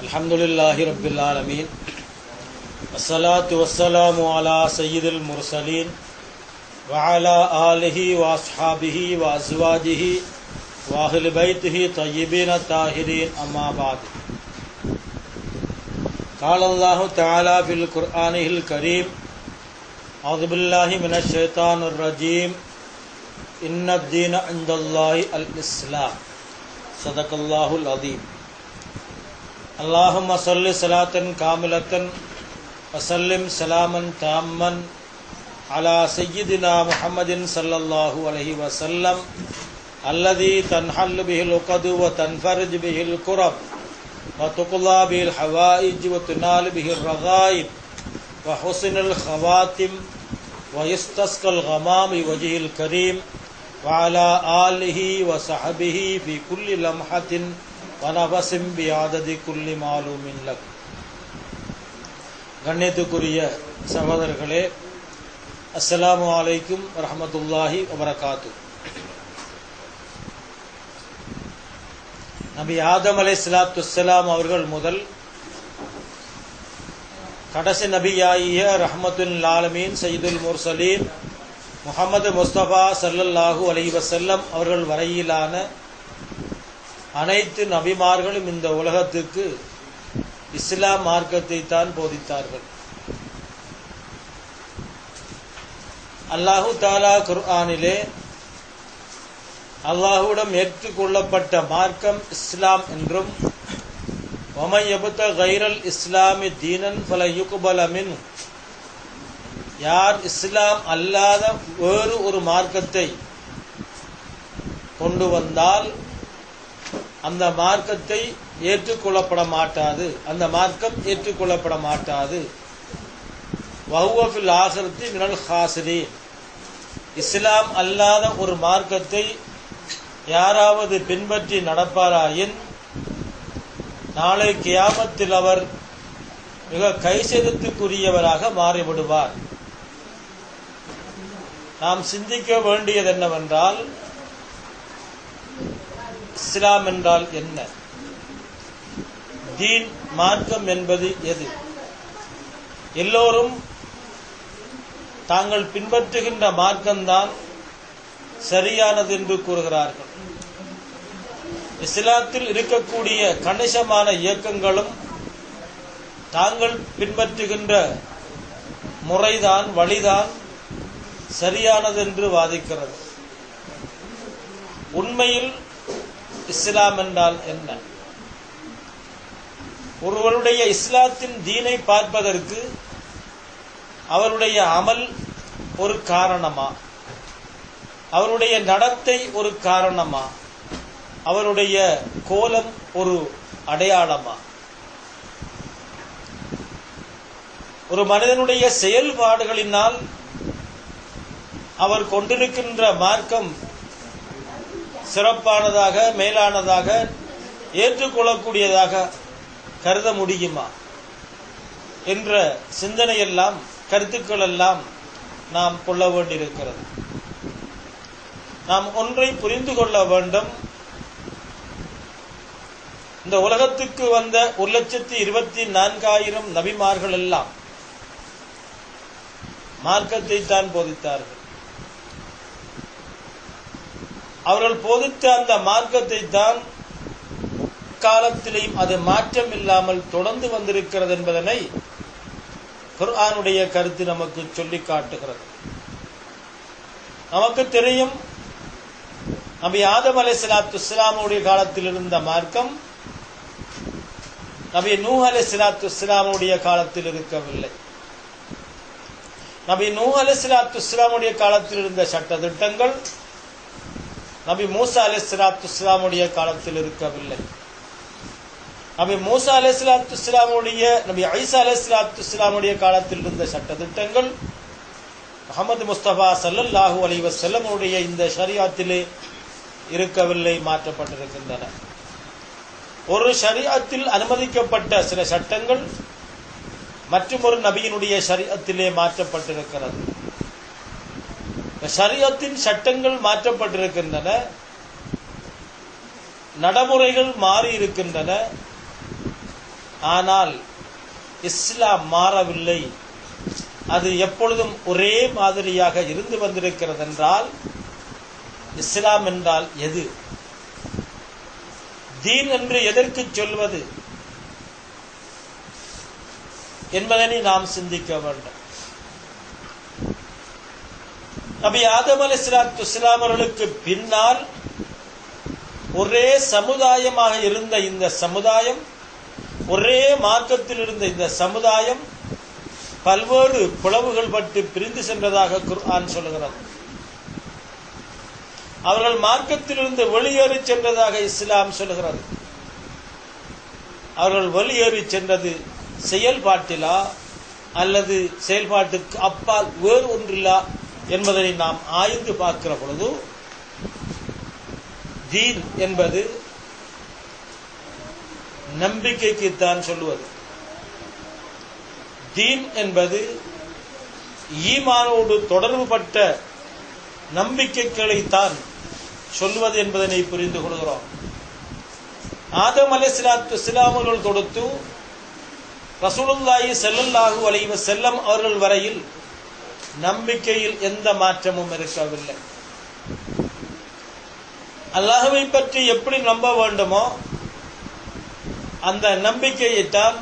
Alhamdulillahi Rabbil Alameen. Assalatu wassalamu ala Sayyidil Mursaleen wa ala alihi wa ashabihi wa azwajihi wa ahli baytihi tayyibin tahirin amma ba'd. Qala Allahu Ta'ala fil Qur'anihil Kareem. A'udhu billahi minash shaitanir rajeem. Inna ad-deena 'indallahi al-Islam. Sadaqallahul Azim. Allahumma salli salatan kamilatan wa sallim salaman tamman ala sayyidina Muhammadin sallallahu alaihi wasallam alladhi tanhallu bihil uqadu wa tanfarij bihil kurab wa tuqla bihil hawaij wa tunal bihil raghaib wa husnul khawatim wa yastasqal ghamami wajhil kareem wa ala alihi wa sahbihi fi kulli lamhatin வனவசிம் பியாததி குல்லி மாலூமின் luck. கண்ணியத்துக்குரிய சகோதரர்களே, அஸ்ஸலாமு அலைக்கும் வரஹ்மத்துல்லாஹி வபரகாத்து. நபி ஆதம் அலைஹிஸ்ஸலாத்து வஸ்ஸலாம் அவர்கள் முதல் கடைசி நபியாகிய ரஹ்மத்துல் ஆலமீன் சய்யிதுல் முர்சலீன் முஹம்மது முஸ்தபா ஸல்லல்லாஹு அலைஹி வஸல்லம் அவர்கள் வரையிலான அனைத்து நபிமார்களும் இந்த உலகத்துக்கு இஸ்லாம் மார்க்கத்தை தான் போதித்தார்கள். அல்லாஹு தாலா குர்ஆனிலே அல்லாஹுவிடம் ஏற்றுக்கொள்ளப்பட்ட மார்க்கம் இஸ்லாம் என்றும் வமன் யப்தகி கைரல் இஸ்லாமி தீனன் ஃபலன் யுக்பல மின்ஹு, யார் இஸ்லாம் அல்லாத வேறு ஒரு மார்க்கத்தை கொண்டு வந்தால் அந்த மார்க்கத்தை ஏற்றுக்கொள்ளப்பட மாட்டாது, அந்த மார்க்கம் ஏற்றுக்கொள்ளப்பட மாட்டாது. வஹுவ ஃபில் ஆகிரத்தி மினல் ஹாசிரீன், இஸ்லாம் அல்லாத ஒரு மார்க்கத்தை யாராவது பின்பற்றி நடப்பாராயின் நாளை கியாமத்தில் அவர் மிக கைசேதத்துக்குரியவராக மாறிவிடுவார். நாம் சிந்திக்க வேண்டியது என்னவென்றால், இஸ்லாம் என்றால் என்ன? தீன் மார்க்கம் என்பது எது? எல்லோரும் தாங்கள் பின்பற்றுகின்ற மார்க்கம்தான் சரியானது என்று கூறுகிறார்கள். இஸ்லாத்தில் இருக்கக்கூடிய கணிசமான இயக்கங்களும் தாங்கள் பின்பற்றுகின்ற முறைதான், வழிதான் சரியானது என்று வாதிக்கிறது. உண்மையில் இஸ்லாம் என்றால் என்ன? ஒருவருடைய இஸ்லாத்தின் தீனை பார்ப்பதற்கு அவருடைய அமல் ஒரு காரணமா, அவருடைய நடத்தை ஒரு காரணமா, அவருடைய கோலம் ஒரு அடையாளமா? ஒரு மனிதனுடைய செயல்பாடுகளினால் அவர் கொண்டிருக்கின்ற மார்க்கம் சிறப்பானதாக, மேலானதாக, ஏற்றுக்கொள்ளக்கூடியதாக கருத முடியுமா என்ற சிந்தனையெல்லாம், கருத்துக்கள் எல்லாம் நாம் கொள்ள வேண்டியிருக்கிறது. நாம் ஒன்றை புரிந்து கொள்ள வேண்டும். இந்த உலகத்துக்கு வந்த 1,24,000 நபிமார்கள் எல்லாம் மார்க்கத்தை தான் போதித்தார்கள். அவர்கள் போதித்த அந்த மார்க்கத்தை தான் காலத்திலேயும் அது மாற்றம் இல்லாமல் தொடர்ந்து வந்திருக்கிறது என்பதனை குர்ஆனுடைய கருத்து நமக்கு சொல்லி காட்டுகிறது. நமக்கு தெரியும், நபி ஆதம் அலைஹிஸ்ஸலாத்து வஸ்ஸலாமுடைய காலத்தில் இருந்த மார்க்கம் நபி நூஹ் அலைஹிஸ்ஸலாத்து வஸ்ஸலாமுடைய காலத்தில் இருக்கவில்லை. நபி நூஹ் அலைஹிஸ்ஸலாத்து வஸ்ஸலாமுடைய காலத்தில் இருந்த சட்ட திட்டங்கள் நபி மூசா அலைஹிஸ்ஸலாத்து வஸ்ஸலாமுடைய காலத்தில் இருக்கவில்லை. நபி மூசா அலைஹிஸ்ஸலாத்து வஸ்ஸலாமுடைய, நபி ஈசா அலைஹிஸ்ஸலாத்து வஸ்ஸலாமுடைய காலத்தில் இருந்த சட்ட திட்டங்கள் முஹம்மது முஸ்தபா ஸல்லல்லாஹு அலைஹி வஸல்லமுடைய இந்த ஷரீஅத்திலே இருக்கவில்லை, மாற்றப்பட்டிருக்கின்றன. ஒரு ஷரீஅத்தில் அனுமதிக்கப்பட்ட சில சட்டங்கள் மற்றொரு நபியினுடைய ஷரீஅத்திலே மாற்றப்பட்டிருக்கிறது. ஷரியத்தின் சட்டங்கள் மாற்றப்பட்டிருக்கின்றன, நடைமுறைகள் மாறி இருக்கின்றன. ஆனால் இஸ்லாம் மாறவில்லை. அது எப்பொழுதும் ஒரே மாதிரியாக இருந்து வந்திருக்கிறது என்றால் இஸ்லாம் என்றால் எது? தீன் என்று எதற்கு சொல்வது என்பதனை நாம் சிந்திக்க வேண்டும். நபி ஆதம் அலைஹிஸ்ஸலாத்து வஸ்ஸலாம் அவர்களுக்கு பின்னால் ஒரே சமுதாயமாக இருந்த இந்த சமுதாயம், ஒரே மார்க்கத்தில் இருந்த இந்த சமுதாயம் பல்வேறு பிளவுகள் பட்டு பிரிந்து சென்றதாக குர்ஆன் சொல்லுகிறது. அவர்கள் மார்க்கத்திலிருந்து வெளியேறி சென்றதாக இஸ்லாம் சொல்லுகிறது. அவர்கள் வெளியேறி சென்றது செயல்பாட்டிலா அல்லது செயல்பாட்டுக்கு அப்பால் வேறு ஒன்றில்லா என்பதை நாம் ஆய்ந்து பார்க்கிற பொழுது, தீன் என்பது நம்பிக்கைக்குத்தான் சொல்லுவது. தீன் என்பது ஈமானோடு தொடர்புபட்ட நம்பிக்கைகளைத்தான் சொல்வது என்பதனை புரிந்து கொள்கிறோம். ஆதம் அலைஹிஸ்ஸலாத்து வஸ்ஸலாம் அவர்கள் தொடுத்து ரசூலுல்லாஹி ஸல்லல்லாஹு அலைஹி வஸல்லம் அவர்கள் வரையில் நம்பிக்கையில் எந்த மாற்றமும் இருக்கவில்லை. அல்லாஹ்வை பற்றி எப்படி நம்ப வேண்டுமோ அந்த நம்பிக்கையைத்தான்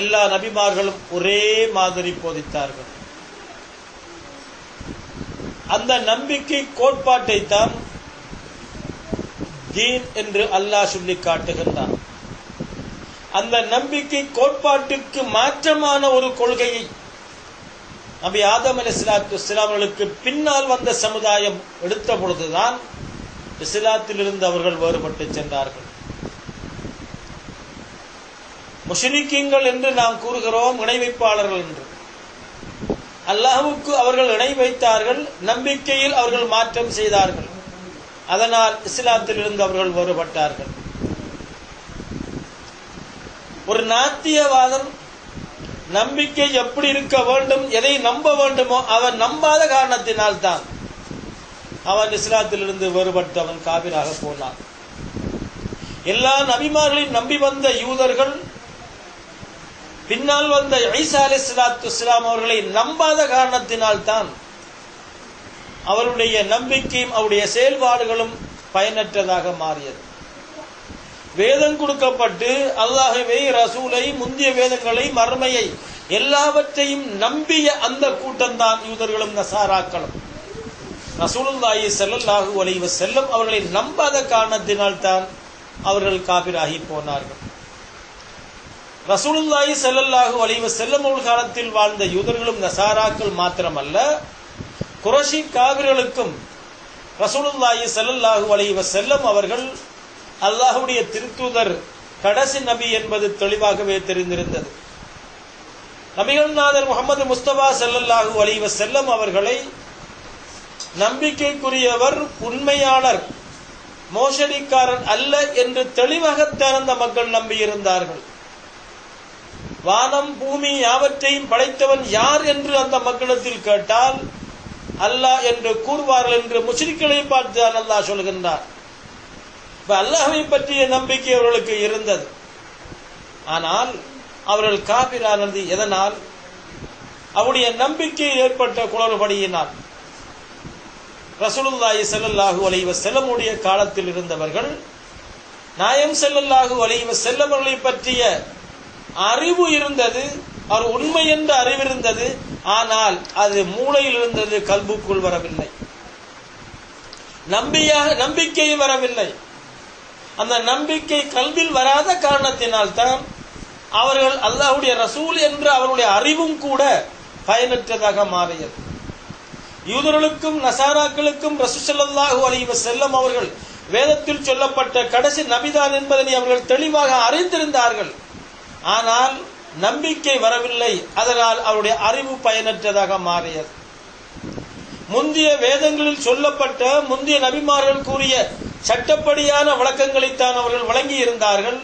எல்லா நபிமார்களும் ஒரே மாதிரி போதித்தார்கள். அந்த நம்பிக்கை கோட்பாட்டை தான் தீன் என்று அல்லாஹ் சொல்லி காட்டுகின்றான். அந்த நம்பிக்கை கோட்பாட்டுக்கு மாற்றமான ஒரு கொள்கையை நபி ஆதம் அலைஹிஸ்ஸலாத்து வஸ்ஸலாம் அவர்களுக்கு பின்னால் வந்த சமுதாயம் எடுத்த பொழுதுதான் இஸ்லாத்திலிருந்து அவர்கள் வேறுபட்டு சென்றார்கள். முஷ்ரிக்கீன்கள் என்று நாம் கூறுகிறோம், இணை வைப்பாளர்கள் என்று. அல்லாஹ்வுக்கு அவர்கள் இணை வைத்தார்கள், நம்பிக்கையில் அவர்கள் மாற்றம் செய்தார்கள். அதனால் இஸ்லாத்திலிருந்து அவர்கள் வேறுபட்டார்கள். ஒரு நாத்தியவாதம் நம்பிக்கை எப்படி இருக்க வேண்டும், எதை நம்ப வேண்டுமோ அவன் நம்பாத காரணத்தினால் தான் அவன் இஸ்லாத்திலிருந்து வேறுபட்டு அவன் காபிராக போனான். எல்லா நபிமார்களையும் நம்பி வந்த யூதர்கள் பின்னால் வந்த ஈசா அலைஹிஸ்ஸலாத்து வஸ்ஸலாம் அவர்களை நம்பாத காரணத்தினால் தான் அவருடைய நம்பிக்கையும் அவருடைய செயல்பாடுகளும் பயனற்றதாக மாறியது. வேதம் கொடுக்கப்பட்டு அல்லாஹ்வை, ரசூலை, முந்திய வேதங்களை, மறுமையை எல்லாவற்றையும் நம்பிய அந்த கூட்டம்தான் யூதர்களும் நசாராக்களும். ரசூலுல்லாஹி ஸல்லல்லாஹு அலைஹி வஸல்லம் அவர்களை நம்பாத காரணத்தினால் தான் அவர்கள் காபிராகி போனார்கள். ரசூலுல்லாஹி ஸல்லல்லாஹு அலைஹி வஸல்லம் அவர்கள் காலத்தில் வாழ்ந்த யூதர்களும் நசாராக்கள் மாத்திரமல்ல, குறைஷி காபிர்களுக்கும் ரசூலுல்லாஹி ஸல்லல்லாஹு அலைஹி வஸல்லம் அவர்கள் அல்லாஹ்வுடைய திருத்தூதர், கடைசி நபி என்பது தெளிவாகவே தெரிந்திருந்தது. நபிகள் நாதர் முஹம்மது முஸ்தபா ஸல்லல்லாஹு அலைஹி வஸல்லம் அவர்களை நம்பிக்கைக்குரியவர், உண்மையாளர், மோசடிக்காரன் அல்ல என்று தெளிவாகத்தான் அந்த மக்கள் நம்பியிருந்தார்கள். வானம் பூமி யாவற்றையும் படைத்தவன் யார் என்று அந்த மக்களிடத்தில் கேட்டால் அல்லாஹ் என்று கூறுவார்கள் என்று முஷ்ரிக்களை பார்த்து அல்லாஹ் சொல்கின்றார். அல்லாஹ்வை பற்றிய நம்பிக்கை அவர்களுக்கு இருந்தது. ஆனால் அவர்கள் காபிரானது எதனால்? அவருடைய நம்பிக்கை ஏற்பட்ட குளறுபடியினால். ரசூலுல்லாஹி ஸல்லல்லாஹு அலைஹி வஸல்லம் உடைய காலத்தில் இருந்தவர்கள் நாயகம் ஸல்லல்லாஹு அலைஹி வஸல்லம் அவர்களை பற்றிய அறிவு இருந்தது, அவர் உண்மை என்ற அறிவு இருந்தது. ஆனால் அது மூளையில் இருந்தது, கல்புக்குள் வரவில்லை. நம்பிக்கை வரவில்லை. அந்த நம்பிக்கை கல்வில் வராத காரணத்தினால் தான் அவர்கள் அல்லாஹ்வுடைய ரசூல் என்ற அவருடைய அறிவும் கூட பயனற்றதாக மாறியது. யூதர்களுக்கும் நசாராக்களுக்கும் ரசூல் ஸல்லல்லாஹு அலைஹி வஸல்லம் அவர்கள் வேதத்தில் சொல்லப்பட்ட கடைசி நபிதான் என்பதை அவர்கள் தெளிவாக அறிந்திருந்தார்கள். ஆனால் நம்பிக்கை வரவில்லை. அதனால் அவருடைய அறிவு பயனற்றதாக மாறியது. முந்திய வேதங்களில் சொல்லப்பட்ட, முந்திய நபிமார்கள் கூறிய சட்டப்படியான விளக்கங்களைத்தான் அவர்கள் வழங்கி இருந்தார்கள்.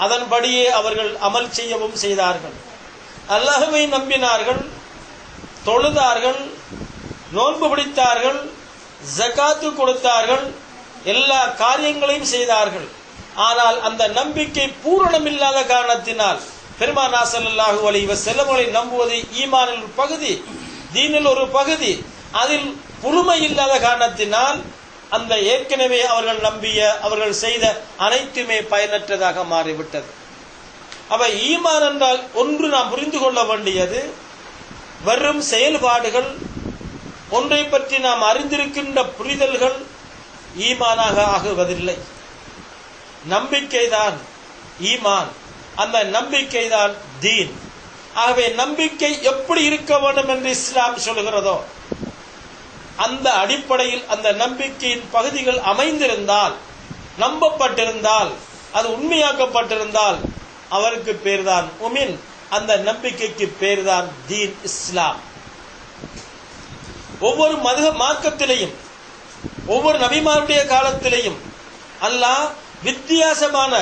அதன்படியே அவர்கள் அமல் செய்யவும் செய்தார்கள். அல்லாஹ்வை நம்பினார்கள், தொழுதார்கள், நோன்பு பிடித்தார்கள், ஜகாத்து கொடுத்தார்கள், எல்லா காரியங்களையும் செய்தார்கள். ஆனால் அந்த நம்பிக்கை பூரணமில்லாத காரணத்தினால் பெருமானார் ஸல்லல்லாஹு அலைஹி வஸல்லம் அவர்களை நம்புவது ஈமானில் ஒரு பகுதி, தீனில் ஒரு பகுதி. அதில் புதுமை இல்லாத காரணத்தினால் அந்த ஏற்கனவே அவர்கள் நம்பிய அவர்கள் செய்த அனைத்துமே பயனற்றதாக மாறிவிட்டது. அப்ப ஈமான் என்றால் ஒன்று நாம் புரிந்து கொள்ள வேண்டியது, வெறும் செயல்பாடுகள், ஒன்றை பற்றி நாம் அறிந்திருக்கின்ற புரிதல்கள் ஈமானாக ஆகுவதில்லை. நம்பிக்கைதான் ஈமான், அந்த நம்பிக்கைதான் தீன். ஆகவே நம்பிக்கை எப்படி இருக்க வேண்டும் என்று இஸ்லாம் சொல்கிறதோ அந்த அடிப்படையில் அந்த நம்பிக்கையின் பகுதிகள் அமைந்திருந்தால், நம்பப்பட்டிருந்தால், அது உண்மையாக்கப்பட்டிருந்தால் அவருக்கு பேர்தான் முஃமின், அந்த நம்பிக்கைக்கு பேர்தான் தீன் இஸ்லாம். ஒவ்வொரு மார்க்கத்திலேயும் ஒவ்வொரு நபிமாருடைய காலத்திலேயும் அல்லாஹ் வித்தியாசமான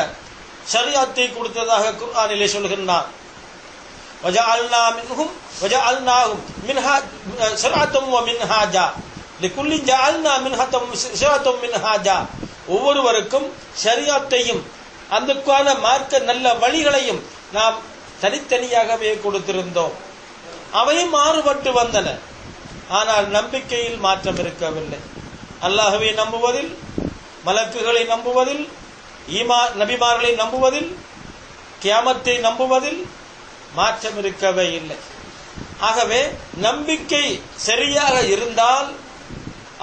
ஷரியத்தை கொடுத்ததாக குர்ஆனிலே சொல்கின்றார். وَجَعَلْنَاهُمْ شَرْعَةً وَمِنْهَاجًا لِكُلٍّ جَعَلْنَا شَرْعَةً وَمِنْهَاجًا. ஒவ்வொருவருக்கும் ஷரியத்தையும் அதுக்கான மார்க்க நல்ல வழிகளையும் நாம் தனித்தனியாகவே கொடுத்திருந்தோம். அவை மாறுபட்டு வந்தன, ஆனால் நம்பிக்கையில் மாற்றம் இருக்கவில்லை. அல்லாஹ்வை நம்புவதில், மலக்குகளை நம்புவதில், நபிமார்களை நம்புவதில், கியாமத்தை நம்புவதில் மாற்றம் இருக்கவே இல்லை. ஆகவே நம்பிக்கை சரியாக இருந்தால்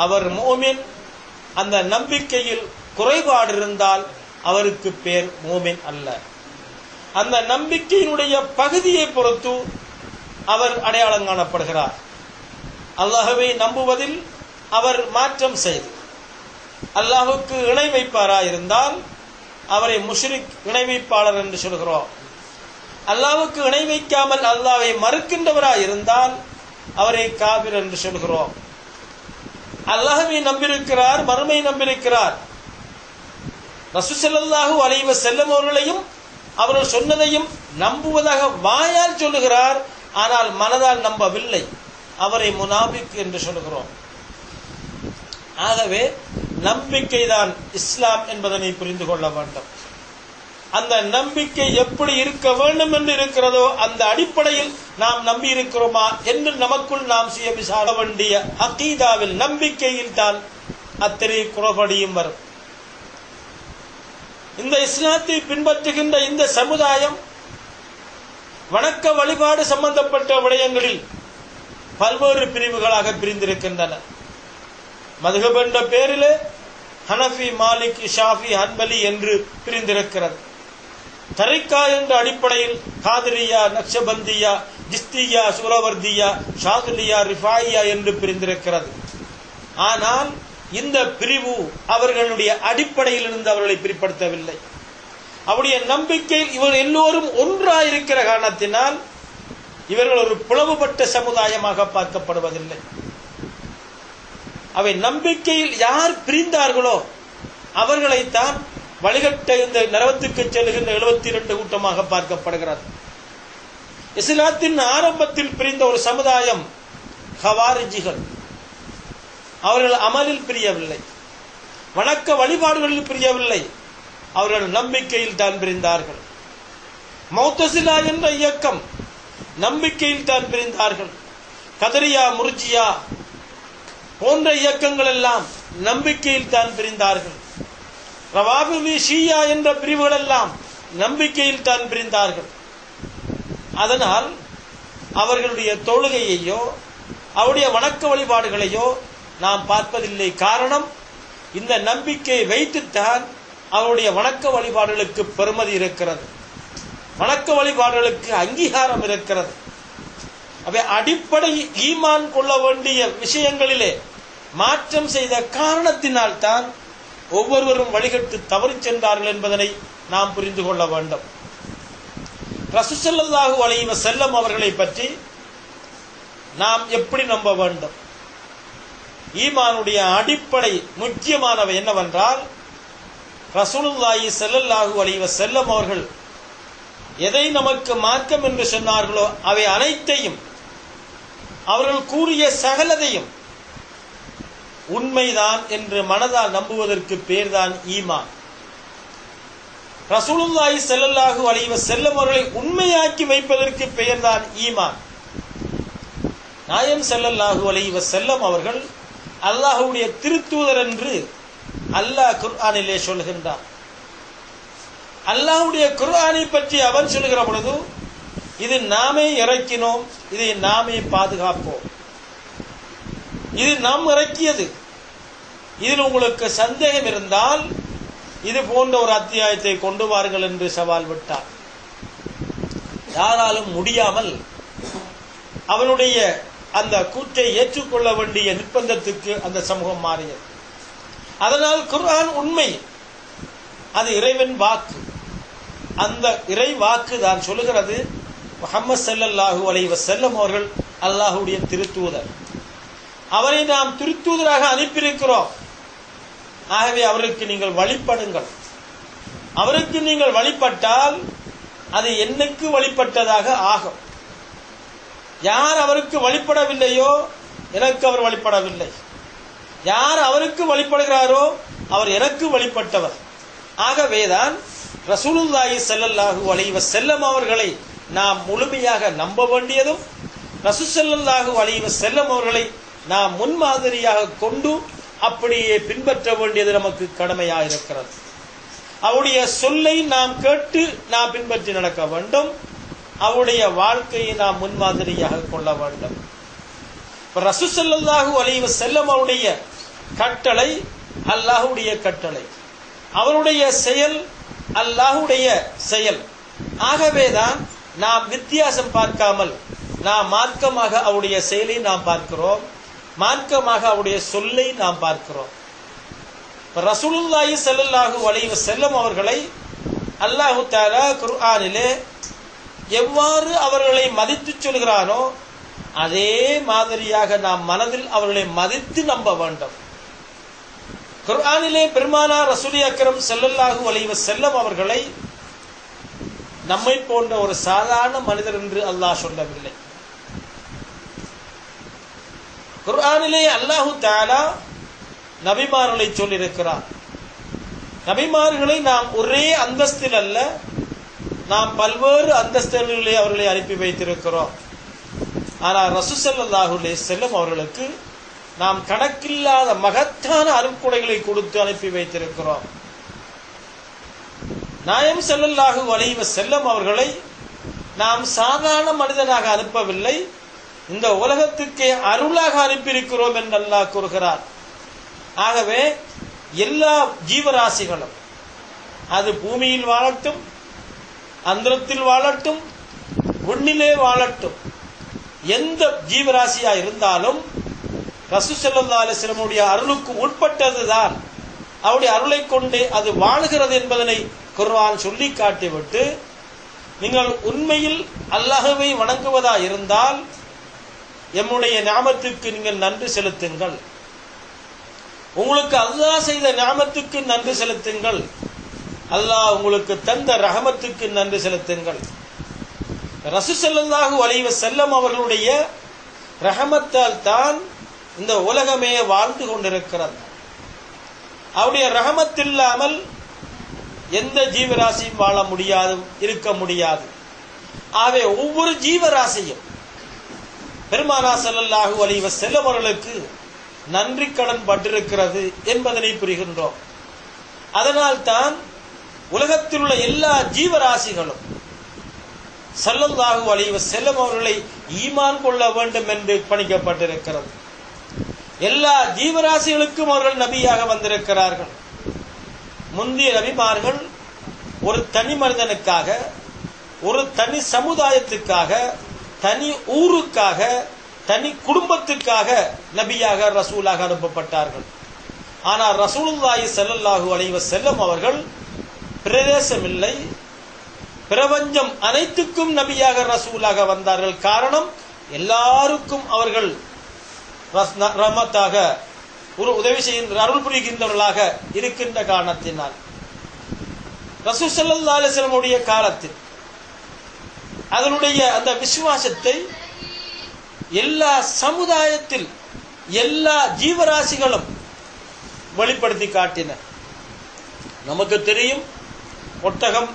அவர் முஃமின், அந்த நம்பிக்கையில் குறைபாடு இருந்தால் அவருக்கு பேர் முஃமின் அல்ல. அந்த நம்பிக்கையினுடைய பகுதியை பொறுத்து அவர் அடையாளம் காணப்படுகிறார். அல்லாஹ்வை நம்புவதில் அவர் மாற்றம் செய்து அல்லாஹ்வுக்கு இணை வைப்பாராயிருந்தால் அவரை முஷ்ரிக், இணை வைப்பாளர் என்று சொல்கிறோம். அல்லாஹ்வுக்கு இணை வைக்காமல் அல்லாஹ்வை மறுக்கின்றவராயிருந்தால் அவரை காபிர் என்று சொல்கிறோம். அல்லாஹ்வை நம்பியிருக்கிறார், மறுமை நம்பியிருக்கிறார், ரசூல் ஸல்லல்லாஹு அலைஹி வஸல்லம் அவர்களையும் அவர்கள் சொன்னதையும் நம்புவதாக வாயால் சொல்லுகிறார், ஆனால் மனதால் நம்பவில்லை, அவரை முனாபிக் என்று சொல்கிறோம். ஆகவே நம்பிக்கை தான் இஸ்லாம் என்பதனை புரிந்து கொள்ள வேண்டும். அந்த நம்பிக்கை எப்படி இருக்க வேண்டும் என்று இருக்கிறதோ அந்த அடிப்படையில் நாம் நம்பி இருக்கிறோமா என்று நமக்குள் நாம் சுய விசார வேண்டிய அகீதாவில், நம்பிக்கையில் தான் அத்தனை குறபடியும் வரும். இந்த இஸ்லாத்தை பின்பற்றுகின்ற இந்த சமுதாயம் வணக்க வழிபாடு சம்பந்தப்பட்ட விடயங்களில் பல்வேறு பிரிவுகளாக பிரிந்திருக்கின்றன. மதுஹப் என்ற பேரிலே ஹனஃபி, மாலிக், ஷாஃபி, ஹன்பலி என்று பிரிந்திருக்கிறது. தரிகா என்ற அடிப்படையில் காதிரியா, நக்ஷபந்தியா, ஜிஸ்தியா, சூரவர்தியா, ஷாதுலியா, ரிஃபாயியா என்று பிரிந்திருக்கிறது. ஆனால் இந்த பிரிவு அவர்களுடைய அடிப்படையில் இருந்து அவர்களை பிரிப்படுத்தவில்லை. அவருடைய நம்பிக்கையில் இவர் எல்லோரும் ஒன்றாயிருக்கிற காரணத்தினால் இவர்கள் ஒரு பிளவுபட்ட சமுதாயமாக பார்க்கப்படுவதில்லை. அவை நம்பிக்கையில் யார் பிரிந்தார்களோ அவர்களைத்தான் வழிகட்ட இந்த நரகத்துக்கு செல்கின்ற 72 கூட்டமாக பார்க்கப்படுகிறது. இஸ்லாத்தின் ஆரம்பத்தில் பிரிந்த ஒரு சமுதாயம் ஹவாரிஜிகள். அவர்கள் அமலில் பிரியவில்லை, வணக்க வழிபாடுகளில் பிரியவில்லை, அவர்கள் நம்பிக்கையில் தான் பிரிந்தார்கள். முஅ்தஸிலா என்ற இயக்கம் நம்பிக்கையில் தான் பிரிந்தார்கள். கதரியா, முர்ஜியா போன்ற இயக்கங்கள் எல்லாம் நம்பிக்கையில் தான் பிரிந்தார்கள். ரவாபிலி, ஷியா என்ற பிரிவுகள் எல்லாம் நம்பிக்கையில் தான் பிரிந்தார்கள். அதனால் அவர்களுடைய தொழுகையையோ அவருடைய வணக்க வழிபாடுகளையோ நாம் பார்ப்பதில்லை. காரணம், இந்த நம்பிக்கையை வைத்துத்தான் அவருடைய வணக்க வழிபாடுகளுக்கு பெருமதி இருக்கிறது, வணக்க வழிபாடுகளுக்கு அங்கீகாரம் இருக்கிறது. அவை அடிப்படை ஈமான் கொள்ள வேண்டிய விஷயங்களிலே மாற்றம் செய்த காரணத்தினால் தான் ஒவ்வொருவரும் வழிகட்டு தவறி சென்றார்கள் என்பதனை நாம் புரிந்து கொள்ள வேண்டும். ரசூல் ஸல்லல்லாஹு அலைஹி வஸல்லம் அவர்களை பற்றி நாம் எப்படி நம்ப வேண்டும்? ஈமானுடைய அடிப்படை முக்கியமானவை என்னவென்றால், ரசூலுல்லாஹி ஸல்லல்லாஹு அலைஹி வஸல்லம் அவர்கள் எதை நமக்கு மார்க்கம் என்று சொன்னார்களோ அவை அனைத்தையும், அவர்கள் கூறிய சகலதையும் உண்மைதான் என்று மனதால் நம்புவதற்கு பேர்தான் ஈமான். ரசூலுல்லாஹி ஸல்லல்லாஹு அலைஹி வஸல்லம் அவர்களை உண்மையாக்கி வைப்பதற்கு பெயர்தான் ஈமான். நாயகம் ஸல்லல்லாஹு அலைஹி வஸல்லம் அவர்கள் அல்லாஹ்வுடைய திருத்தூதர் என்று அல்லாஹ் குர்ஆனிலே சொல்கின்றார். அல்லாஹ்வுடைய குர்ஆனை பற்றி அவன் சொல்கிற பொழுது, இது நாமே இறக்கினோம், இதை நாமே பாதுகாப்போம், இது நாம் இறக்கியது, இதில் உங்களுக்கு சந்தேகம் இருந்தால் இது போன்ற ஒரு அத்தியாயத்தை கொண்டு வாருங்கள் என்று சவால் விட்டார். யாராலும் முடியாமல் அவனுடைய அந்த கூற்றை ஏற்றுக்கொள்ள வேண்டிய நிர்பந்தத்துக்கு அந்த சமூகம் மாறியது. அதனால் குர்ஆன் உண்மை, அது இறைவன் வாக்கு. அந்த இறை வாக்கு தான் சொல்லுகிறது, முஹம்மது ஸல்லல்லாஹு அலைஹி வஸல்லம் அவர்கள் அல்லாஹ்வுடைய திருத்தூதர், அவரை நாம் திருத்தூதராக அனுப்பியிருக்கிறோம். ஆகவே அவருக்கு நீங்கள் வழிபடுங்கள். அவருக்கு நீங்கள் வழிபட்டால் அது என்னைக்கு வழிபட்டதாக ஆகும். யார் அவருக்கு வழிபடவில்லையோ எனக்கு அவர் வழிபடவில்லை, யார் அவருக்கு வழிபடுகிறாரோ அவர் எனக்கு வழிபட்டவர். ஆகவேதான் ரசூலுல்லாஹி ஸல்லல்லாஹு அலைஹி வஸல்லம் அவர்களை நாம் முழுமையாக நம்ப வேண்டியதும், ரசூல் ஸல்லல்லாஹு அலைஹி வஸல்லம் அவர்களை நாம் முன்மாதிரியாக கொண்டு அப்படியே பின்பற்ற வேண்டியது நமக்கு கடமையாக இருக்கிறது. அவருடைய சொல்லை நாம் கேட்டு நாம் பின்பற்றி நடக்க வேண்டும். அவருடைய வாழ்க்கையை நாம் முன்மாதிரியாக கொள்ள வேண்டும். ரசூல் ஸல்லல்லாஹு அலைஹி வஸல்லம் அவருடைய கட்டளை அல்லாஹ்வுடைய கட்டளை, அவருடைய செயல் அல்லாஹ்வுடைய செயல். ஆகவேதான் நாம் வித்தியாசம் பார்க்காமல் நாம் மார்க்கமாக அவருடைய செயலை நாம் பார்க்கிறோம், மார்க்கமாக அவருடைய சொல்லை நாம் பார்க்கிறோம். ரசூலுல்லாஹி ஸல்லல்லாஹு அலைஹி வஸல்லம் அவர்களை அல்லாஹ் தஆலா குர்ஆனிலே எவ்வாறு அவர்களை மதித்து சொல்கிறானோ அதே மாதிரியாக நாம் மனதில் அவர்களை மதித்து நம்ப வேண்டும். குர்ஆனிலே பெருமானார் ரசூல் அக்ரம் ஸல்லல்லாஹு அலைஹி வஸல்லம் அவர்களை நம்மை போன்ற ஒரு சாதாரண மனிதர் என்று அல்லாஹ் சொல்லவில்லை. குர்ஆனிலே அல்லாஹ் தஆலா நபிமார்களை சொல்லியிருக்கிறார். நபிமார்களை நாம் ஒரே அந்தஸ்தில் அல்ல, நாம் பல்வேறு அந்தஸ்துகளிலே அவர்களை அனுப்பி வைத்திருக்கிறோம். ஆனால் ரசூல் ஸல்லல்லாஹு அலைஹி வஸல்லம் அவர்களுக்கு நாம் கணக்கில்லாத மகத்தான அருட்கொடைகளை கொடுத்து அனுப்பி வைத்திருக்கிறோம். நாயகம் ஸல்லல்லாஹு அலைஹி வஸல்லம் அவர்களை நாம் சாதாரண மனிதனாக அனுப்பவில்லை, இந்த உலகத்துக்கே அருளாக அனுப்பியிருக்கிறோம் என்று அல்லாஹ் கூறுகிறார். ஆகவே எல்லா ஜீவராசிகளும் அது பூமியில் வாழட்டும், அந்தரத்தில் வாழட்டும், விண்ணிலே வாழட்டும், எந்த ஜீவராசியா இருந்தாலும் ரசூல் ஸல்லல்லாஹு அலைஹி வஸல்லம் அருளுக்கு உட்பட்டதுதான். அவருடைய அருளை கொண்டே அது வாழுகிறது என்பதனை குர்ஆன் சொல்லி காட்டிவிட்டு, நீங்கள் உண்மையில் அல்லாஹ்வை வணங்குவதா இருந்தால் எம்முடைய நிஅமத்துக்கு நீங்கள் நன்றி செலுத்துங்கள், உங்களுக்கு அல்லாஹ் செய்த நிஅமத்துக்கு நன்றி செலுத்துங்கள், அல்லாஹ் உங்களுக்கு தந்த ரஹமத்துக்கு நன்றி செலுத்துங்கள். ரசூல் ஸல்லல்லாஹு அலைஹி வஸல்லம் அவர்களுடைய ரஹமத்தால் தான் இந்த உலகமே வாழ்ந்து கொண்டிருக்கிறது. அவருடைய ரஹமத் இல்லாமல் எந்த ஜீவராசியும் வாழ முடியாது, இருக்க முடியாது. ஆகவே ஒவ்வொரு ஜீவராசியும் பெருமானார் ஸல்லல்லாஹு அலைஹி வஸல்லம் அவர்களுக்கு நன்றி கடன் பட்டிருக்கிறது என்பதனை புரிகின்றோம். அதனால் தான் உலகத்தில் உள்ள எல்லா ஜீவராசிகளும் ஸல்லல்லாஹு அலைஹி வஸல்லம் அவர்களை ஈமான் கொள்ள வேண்டும் என்று பணிக்கப்பட்டிருக்கிறது. எல்லா ஜீவராசிகளுக்கும் அவர்கள் நபியாக வந்திருக்கிறார்கள். முந்தைய நபிமார்கள் ஒரு தனி மனிதனுக்காக, ஒரு தனி சமுதாயத்துக்காக, தனி ஊருக்காக, தனி குடும்பத்துக்காக நபியாக ரசூலாக அனுப்பப்பட்டார்கள். ஆனால் ரசூலுல்லாஹி ஸல்லல்லாஹு அலைஹி வஸல்லம் அவர்கள் பிரதேசம் இல்லை, பிரபஞ்சம் அனைத்துக்கும் நபியாக ரசூலாக வந்தார்கள். காரணம், எல்லாருக்கும் அவர்கள் ரஹமத்தாக ஒரு உதவி செய்கின்ற அருள் புரிகின்றவர்களாக இருக்கின்ற காரணத்தினால் ரசூல் ஸல்லல்லாஹு அலைஹி வஸல்லம் உடைய காலத்தில் அதனுடைய அந்த விசுவாசத்தை எல்லா சமுதாயத்தில் எல்லா ஜீவராசிகளும் வெளிப்படுத்தி காட்டின. நமக்கு தெரியும், ஒட்டகம்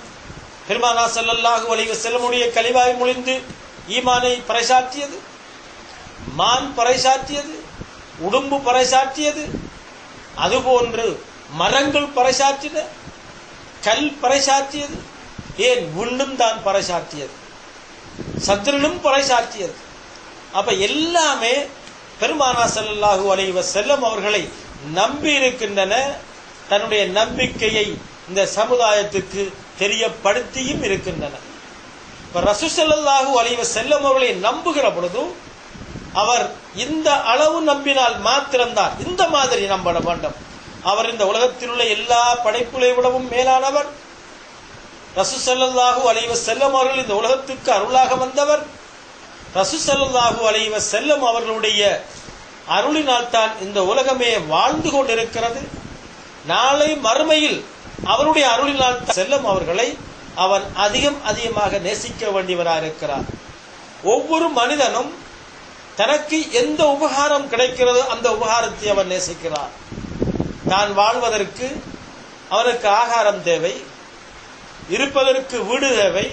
பெருமானார் ஸல்லல்லாஹு அலைஹி வஸல்லமுடைய கலிமாவை மொழிந்து ஈமானை பறைசாற்றியது, மான் பறைசாற்றியது, உடும்பு பறைசாற்றியது, அதுபோன்று மரங்கள் பறைசாற்றின, கல் பறைசாற்றியது, ஏன் விண்ணும் தான் பறைசாற்றியது, சந்திரனும் பறைசாற்றியது. அப்ப எல்லாமே பெருமானார் ஸல்லல்லாஹு அலைஹி வஸல்லம் அவர்களை நம்பி இருக்கின்றன. தன்னுடைய நம்பிக்கையை இந்த சமுதாயத்துக்கு தெரியப்படுத்தியும் இருக்கின்றன. இப்ப ரசூல் ஸல்லல்லாஹு அலைஹி வஸல்லம் அவர்களை நம்புகிற பொழுது அவர் இந்த அளவு நம்பினால் மாத்திரம்தான் இந்த மாதிரி நம்ப வேண்டும். அவர் இந்த உலகத்தில் உள்ள எல்லா படைப்புகளை விடவும் மேலானவர். ரசூல் ஸல்லல்லாஹு அலைஹி வஸல்லம் அவர்கள் இந்த உலகத்துக்கு அருளாக வந்தவர். ரசூல் ஸல்லல்லாஹு அலைஹி வஸல்லம் அவர்களுடைய அருளினால் தான் இந்த உலகமே வாழ்ந்து கொண்டிருக்கிறது. நாளை மறுமையில் அவருடைய அருளினால் செல்லும் அவர்களை அவன் அதிகமாக நேசிக்க வேண்டியவராக இருக்கிறார். ஒவ்வொரு மனிதனும் தனக்கு எந்த உபகாரம் கிடைக்கிறதோ அந்த உபகாரத்தை அவன் நேசிக்கிறார். தான் வாழ்வதற்கு அவனுக்கு ஆகாரம் தேவை, இருப்பதற்கு வீடு தேவை,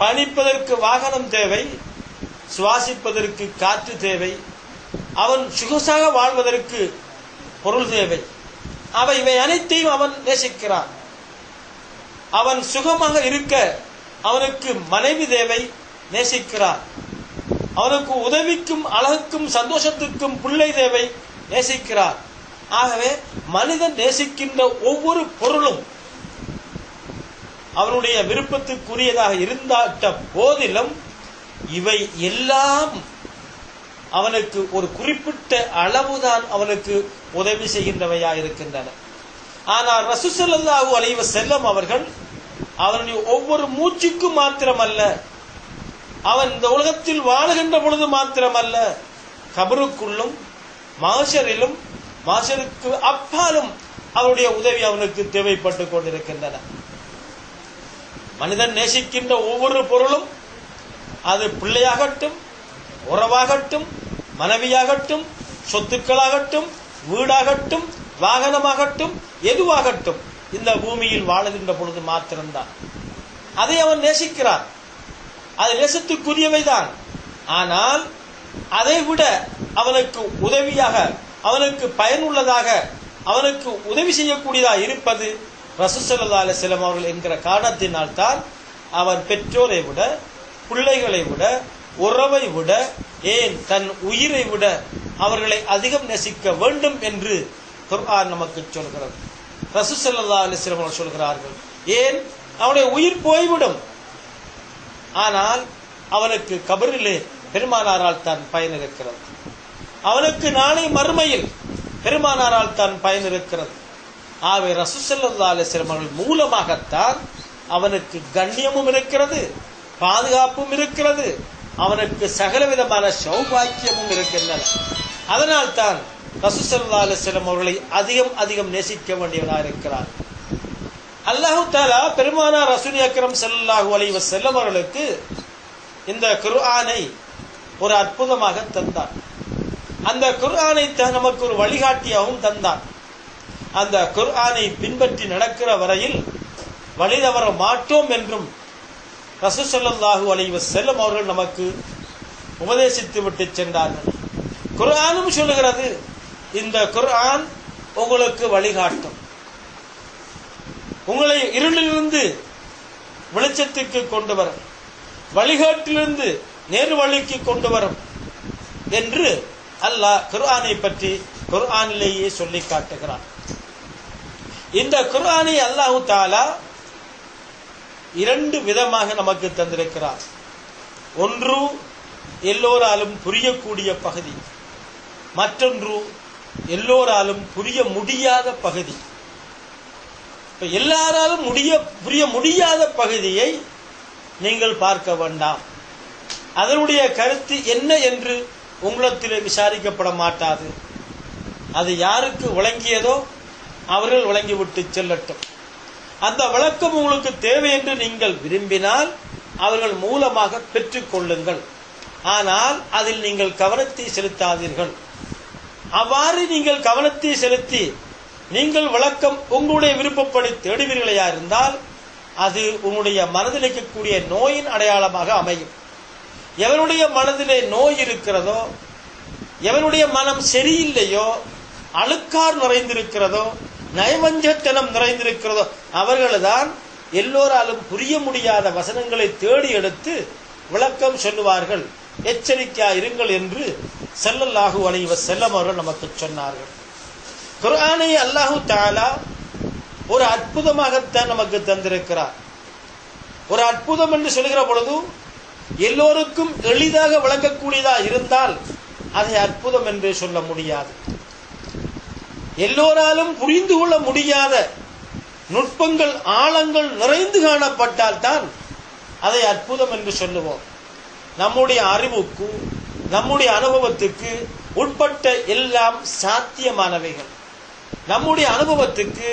பணிப்பதற்கு வாகனம் தேவை, சுவாசிப்பதற்கு காற்று தேவை, அவன் சொகுசாக வாழ்வதற்கு பொருள் தேவை. இவை அனைத்தையும் அவன் நேசிக்கிறான். அவன் சுகமாக இருக்க அவனுக்கு மனைவி தேவை, நேசிக்கிறான். அவனுக்கு உதவிக்கும் அழகுக்கும் சந்தோஷத்துக்கும் பிள்ளை தேவை, நேசிக்கிறான். ஆகவே மனிதன் நேசிக்கின்ற ஒவ்வொரு பொருளும் அவனுடைய விருப்பத்துக்குரியதாக இருந்தாட்ட போதிலும் இவை எல்லாம் அவனுக்கு ஒரு குறிப்பிட்ட அளவுதான் அவனுக்கு உதவி செய்கின்றவையா இருக்கின்றன. ஆனால் ரசூல் ஸல்லல்லாஹு அலைஹி வஸல்லம் அவர்கள் அவனுடைய ஒவ்வொரு மூச்சுக்கும் மாத்திரமல்ல, அவன் இந்த உலகத்தில் வாழுகின்ற பொழுது மாத்திரமல்ல, கபருக்குள்ளும் மாஷரிலும் மாஷருக்கு அப்பாலும் அவருடைய உதவி அவனுக்கு தேவைப்பட்டு கொண்டிருக்கின்றன. மனிதன் நேசிக்கின்ற ஒவ்வொரு பொருளும், அது பிள்ளையாகட்டும், உறவாகட்டும், மனைவியாகட்டும், சொத்துக்களாகட்டும், வீடாகட்டும், வாகனமாகட்டும், எதுவாகட்டும், இந்த பூமியில் வாழுகின்ற பொழுது மாத்திரம்தான் அதை அவன் நேசிக்கிறான். அது நேசத்துக்குரியவைதான். ஆனால் அதை விட அவனுக்கு உதவியாக, அவனுக்கு பயனுள்ளதாக, அவனுக்கு உதவி செய்யக்கூடியதாக இருப்பது ரசூல் ஸல்லல்லாஹு அலைஹி வஸல்லம் அவர்கள் என்கிற காரணத்தினால் தான் அவன் பெற்றோரை விட, பிள்ளைகளை விட, உறவை விட, ஏன் தன் உயிரை விட அவர்களை அதிகம் நேசிக்க வேண்டும் என்று குர்ஆன் நமக்கு சொல்கிறது. ரசூல் ஸல்லல்லாஹு அலைஹி வஸல்லம் அவர்கள் சொல்கிறார்கள், ஏன் அவனுடைய உயிர் போய்விடும், ஆனால் அவனுக்கு கபரிலே பெருமானாரால் தான் பயன் இருக்கிறது, அவனுக்கு நாளை மறுமையில் பெருமானாரால் தான் பயன் இருக்கிறது. ஆகவே ரசூல் ஸல்லல்லாஹு அலைஹி வஸல்லம் அவர்கள் மூலமாகத்தான் அவனுக்கு கண்ணியமும் இருக்கிறது, பாதுகாப்பும் இருக்கிறது, அவனுக்கு சகல விதமான சௌபாக்கியமும் இருக்கின்றன. அதனால் தான் ரசூல் ஸல்லல்லாஹு அலைஹி வஸல்லம் அவர்களை அதிகம் நேசிக்க வேண்டியவனாக இருக்கிறார். அல்லாஹ் தஆலா பெருமானார் ரசூல் அக்ரம் ஸல்லல்லாஹு அலைஹி வஸல்லம் அவர்களுக்கு இந்த குர்ஆனை ஒரு அற்புதமாக தந்தார். அந்த குர்ஆனை நமக்கு ஒரு வழிகாட்டியாகவும் தந்தார். அந்த குர்ஆனை பின்பற்றி நடக்கிற வரையில் வழி தவற மாட்டோம் என்றும் ரசூல் ஸல்லல்லாஹு அலைஹி வஸல்லம் அவர்கள் நமக்கு உபதேசித்து விட்டு சென்றார்கள். குர்ஆனும் சொல்லுகிறது, இந்த குர்ஆன் உங்களுக்கு வழிகாட்டும், உங்களை இருளிலிருந்து வெளிச்சத்துக்கு கொண்டு வரும், வழிகாட்டிலிருந்து நேரு வழிக்கு கொண்டு வரும் என்று அல்லாஹ் குர்ஆனை பற்றி குர்ஆனிலேயே சொல்லி காட்டுகிறார். இந்த குர்ஆனை அல்லாஹ் தஆலா இரண்டு விதமாக நமக்கு தந்திருக்கிறார். ஒன்று எல்லோராலும் புரியக்கூடிய பகுதி, மற்றொன்று எல்லோராலும் புரிய முடியாத பகுதி. எல்லாராலும் புரிய முடியாத பகுதியை நீங்கள் பார்க்க வேண்டாம். அதனுடைய கருத்து என்ன என்று உங்களிடத்தில் விசாரிக்கப்பட மாட்டாது. அது யாருக்கு விளங்கியதோ அவர்கள் விளங்கிவிட்டு செல்லட்டும். அந்த விளக்கம் உங்களுக்கு தேவை என்று நீங்கள் விரும்பினால் அவர்கள் மூலமாக பெற்றுக் கொள்ளுங்கள். ஆனால் அதில் நீங்கள் கவனத்தை செலுத்தாதீர்கள். அவ்வாறு நீங்கள் கவனத்தை செலுத்தி நீங்கள் விளக்கம் உங்களுடைய விருப்பப்படி தேடுவீர்களா இருந்தால் அது உன்னுடைய மனதில் இருக்கக்கூடிய நோயின் அடையாளமாக அமையும். எவனுடைய மனதிலே நோய் இருக்கிறதோ, எவனுடைய மனம் சரியில்லையோ, அழுக்கார் நிறைந்திருக்கிறதோ, நயவஞ்சத்தனம் நிறைந்திருக்கிறதோ, அவர்கள்தான் எல்லோராலும் புரிய முடியாத வசனங்களை தேடி எடுத்து விளக்கம் சொல்லுவார்கள். எச்சரிக்கையா இருங்கள் என்று ஸல்லல்லாஹு அலைஹி வஸல்லம் அவர்கள் நமக்கு சொன்னார்கள். குர்ஆனை அல்லாஹு தஆலா ஒரு அற்புதமாகத்தான் நமக்கு தந்திருக்கிறார். ஒரு அற்புதம் என்று சொல்கிற பொழுது எல்லோருக்கும் எளிதாக விளங்கக்கூடியதா இருந்தால் அதை அற்புதம் என்று சொல்ல முடியாது. எல்லோராலும் புரிந்து கொள்ள முடியாத நுட்பங்கள், ஆழங்கள் நிறைந்து காணப்பட்டால் தான் அதை அற்புதம் என்று சொல்லுவோம். நம்முடைய அறிவுக்கு, நம்முடைய அனுபவத்துக்கு உட்பட்ட எல்லாம் சாத்தியமானவைகள். நம்முடைய அனுபவத்துக்கு,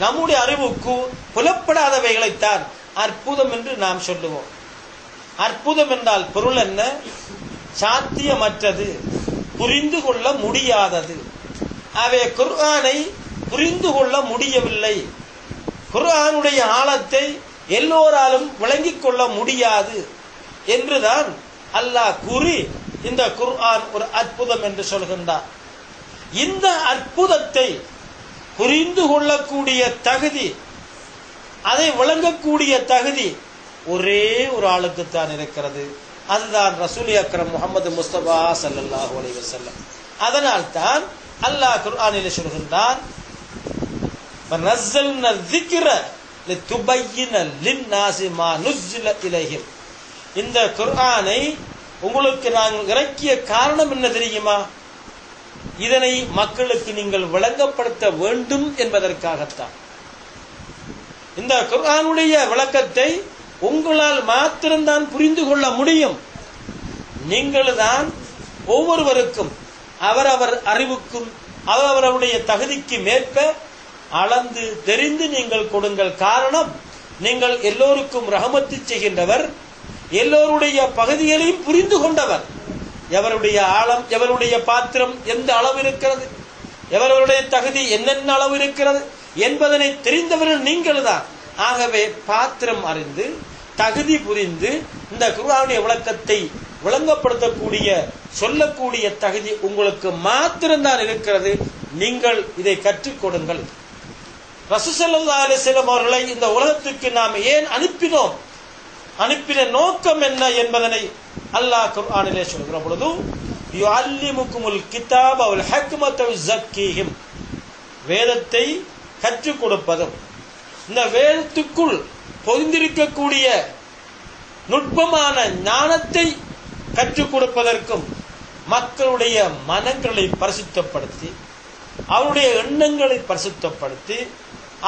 நம்முடைய அறிவுக்கு புலப்படாதவைகளைத்தான் அற்புதம் என்று நாம் சொல்லுவோம். அற்புதம் என்றால் பொருள் என்ன? சாத்தியமற்றது, புரிந்து கொள்ள முடியாதது. அவை குர்ஆனை புரிந்து கொள்ள முடியவில்லை, குர்ஆனுடைய ஆழத்தை எல்லோராலும் விளங்கிக் கொள்ள முடியாது என்றுதான் அல்லாஹ் கூறி இந்த குர்ஆன் ஒரு அற்புதம் என்று சொல்கின்றார். இந்த அற்புதத்தை புரிந்து கொள்ளக்கூடிய தகுதி, அதை விளங்கக்கூடிய தகுதி ஒரே ஒரு ஆளுக்குத்தான் இருக்கிறது. அதுதான் ரசூல் அக்ரம் முஹம்மது முஸ்தபா ஸல்லல்லாஹு அலைஹி வஸல்லம். அதனால் தான் அல்லாஹ் குர்ஆனில் சொல்கின்றான், வநஸ்ஸல்னா ذிக்ர லிதுபய்யின லின்னாஸி மா நுஸ்ஸில இலைஹிம். இந்த குர்ஆனை உங்களுக்கு நாங்கள் இறக்கிய காரணம் என்ன தெரியுமா? இதனை மக்களுக்கு நீங்கள் விளங்கப்படுத்த வேண்டும் என்பதற்காகத்தான். இந்த குர்ஆனுடைய விளக்கத்தை உங்களால் மாத்திரம்தான் புரிந்து கொள்ள முடியும். நீங்கள் தான் ஒவ்வொருவருக்கும் அவரவர் அறிவுக்கும் அவரவருடைய தகுதிக்கு மேற்ப அளந்து தெரிந்து நீங்கள் கொடுங்கள். காரணம், நீங்கள் எல்லோருக்கும் ரஹமத்து செய்கின்றவர், எல்லோருடைய பகுதிகளையும் புரிந்து கொண்டவர். எவருடைய ஆழம், எவருடைய பாத்திரம் எந்த அளவு இருக்கிறது, எவருடைய தகுதி என்னென்ன அளவு இருக்கிறது என்பதனை தெரிந்தவர்கள் நீங்கள் தான். ஆகவே பாத்திரம் அறிந்து தகுதி புரிந்து இந்த குர்ஆனுடைய விளக்கத்தை விளங்கப்படுத்தக்கூடிய, சொல்லக்கூடிய தகுதி உங்களுக்கு மாத்திரம்தான் இருக்கிறது. நீங்கள் இதை கற்றுக் கொடுங்கள். ரசூல் ஸல்லல்லாஹு அலைஹி வஸல்லம் அவர்களை இந்த உலகத்துக்கு நாம் ஏன் அனுப்பினோம், அனுப்பின நோக்கம் என்ன என்பதனை அல்லாஹ் குர்ஆனிலே சொல்கிற பொழுது, யுஅல்லிமுகுமுல் கிதாப வல் ஹிக்மத வஸக்கீஹிம், வேதத்தை கற்றுக் கொடுப்பதும், இந்த வேதத்துக்குள் பொதிந்திருக்கக்கூடிய நுட்பமான ஞானத்தை கற்றுக் கொடுப்பதற்கும், மக்களுடைய மனங்களை பரிசுத்தப்படுத்தி அவருடைய எண்ணங்களை பரிசுத்தப்படுத்தி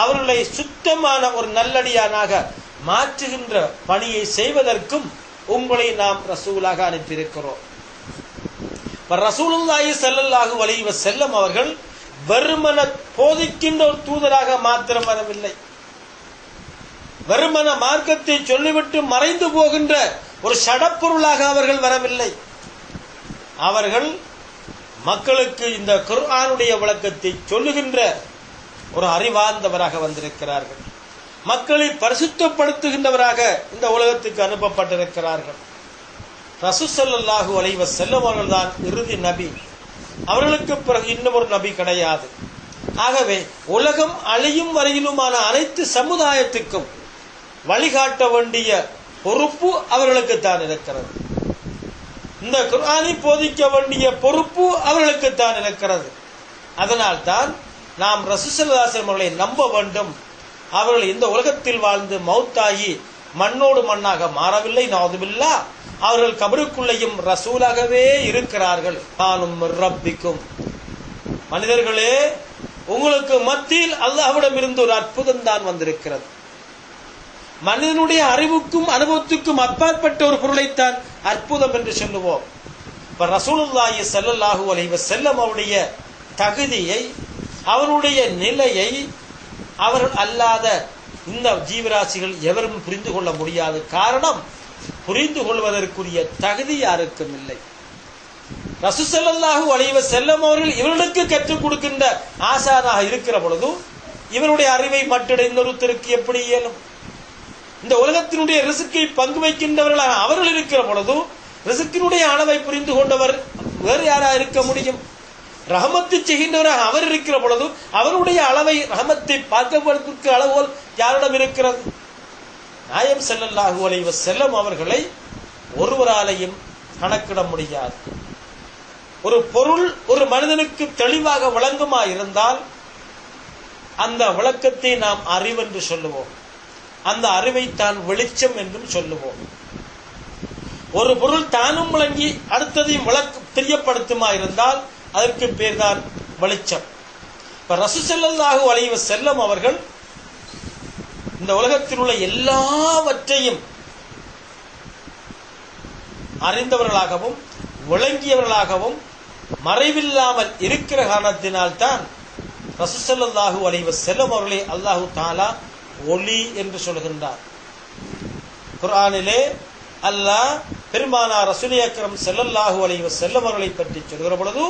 அவர்களை சுத்தமான ஒரு நல்லடியானாக மாற்றுகின்ற பணியை செய்வதற்கும் உங்களை நாம் ரசூலாக அனுப்பியிருக்கிறோம். ரசூலுல்லாஹி ஸல்லல்லாஹு அலைஹி வஸல்லம் அவர்கள் வெறுமன போதிக்கின்ற ஒரு தூதராக மாத்திரம் வரவில்லை, வெறுமன மார்க்கத்தை சொல்லிவிட்டு மறைந்து போகின்ற ஒரு சடப்பொருளாக அவர்கள் வரவில்லை. அவர்கள் மக்களுக்கு இந்த குர்ஆனுடைய விளக்கத்தை சொல்லுகின்ற ஒரு அறிவார்ந்தவராக வந்திருக்கிறார்கள். மக்களை பரிசுத்தப்படுத்துகின்றவராக இந்த உலகத்துக்கு அனுப்பப்பட்டிருக்கிறார்கள். ரசூல் ஸல்லல்லாஹு அலைஹி வஸல்லம் அவர்கள் தான் இறுதி நபி. அவர்களுக்கு பிறகு இன்னும் ஒரு நபி கிடையாது. ஆகவே உலகம் அழியும் வரையிலுமான அனைத்து சமுதாயத்துக்கும் வழிகாட்ட வேண்டிய பொறுப்பு அவர்களுக்குத்தான் இருக்கிறது. இந்த குர்ஆனை போதிக்க வேண்டிய பொறுப்பு அவர்களுக்குத்தான் இருக்கிறது. அதனால் தான் நாம் ரசூல் ஸல்லல்லாஹு அலைஹி வஸல்லம் அவர்களை நம்ப வேண்டும். அவர்கள் இந்த உலகத்தில் வாழ்ந்து மௌத்தாகி மண்ணோடு மண்ணாக மாறவில்லை. நஅூதுபில்லாஹ், அவர்கள் கபருக்குள்ளேயும் ரசூலாகவே இருக்கிறார்கள். கானும் ரப்பிக்கும், மனிதர்களே உங்களுக்கு மத்தியில் அல்லாஹ்விடம் இருந்து ஒரு அற்புதம் தான் வந்திருக்கிறது. மனிதனுடைய அறிவுக்கும் அனுபவத்துக்கும் அப்பாற்பட்ட ஒரு பொருளைத்தான் அற்புதம் என்று சொல்லுவோம். இப்ப ரசூலுல்லாஹி ஸல்லல்லாஹு அலைஹி வஸல்லம் அவருடைய தகுதியை, அவருடைய நிலையை அவர்கள் அல்லாத இந்த ஜீவராசிகள் எவரும் புரிந்து கொள்ள முடியாது. காரணம், புரிந்து கொள்வதற்குரிய தகுதி யாருக்கும் இல்லை. ரசூல் ஸல்லல்லாஹு அலைஹி வஸல்லம் அவர்கள் இவர்களுக்கு கற்றுக் கொடுக்கின்ற ஆசானாக இருக்கிற பொழுது இவருடைய அறிவை மட்டிட இன்னொருத்தருக்கு எப்படி இயலும்? இந்த உலகத்தினுடைய ரிசுக்கை பங்கு வைக்கின்றவர்களாக அவர்கள் இருக்கிற பொழுது ரிசுக்கினுடைய அளவை புரிந்து கொண்டவர் வேறு யாரா இருக்க முடியும்? ரஹமத்து செய்கின்றவராக அவர் இருக்கிற பொழுது அவருடைய அளவை ரஹமத்தை பார்க்கப்படுவதற்கு அளவோல் யாரிடம் இருக்கிறது? நாயம் ஸல்லல்லாஹு அலைஹி வஸல்லம் அவர்களை ஒருவராலையும் கணக்கிட முடியாது. ஒரு பொருள் ஒரு மனிதனுக்கு தெளிவாக விளங்குமா இருந்தால் அந்த விளக்கத்தை நாம் அறிவென்று சொல்லுவோம். அந்த அறிவைத்தான் வெளிச்சம் என்றும் சொல்லுவோம். ஒரு பொருள் தானும் விளங்கி அடுத்ததையும் தெரியப்படுத்துமா இருந்தால் அதற்கு பேர் தான் வெளிச்சம். இப்ப ரசூல் ஸல்லல்லாஹு அலைஹி வஸல்லம் அவர்கள் இந்த உலகத்தில் உள்ள எல்லாவற்றையும் அறிந்தவர்களாகவும் விளங்கியவர்களாகவும் மறைவில்லாமல் இருக்கிற காரணத்தினால்தான் ரசூல் ஸல்லல்லாஹு அலைஹி வஸல்லம் அவர்களை அல்லாஹு தஆலா ஒளி என்று சொல்கின்றார். குர்ஆனிலே அல்லாஹ் பெருமானார் ரசூல் அக்ரம் ஸல்லல்லாஹு அலைஹி வஸல்லம் அவர்களை பற்றி சொல்கிற பொழுது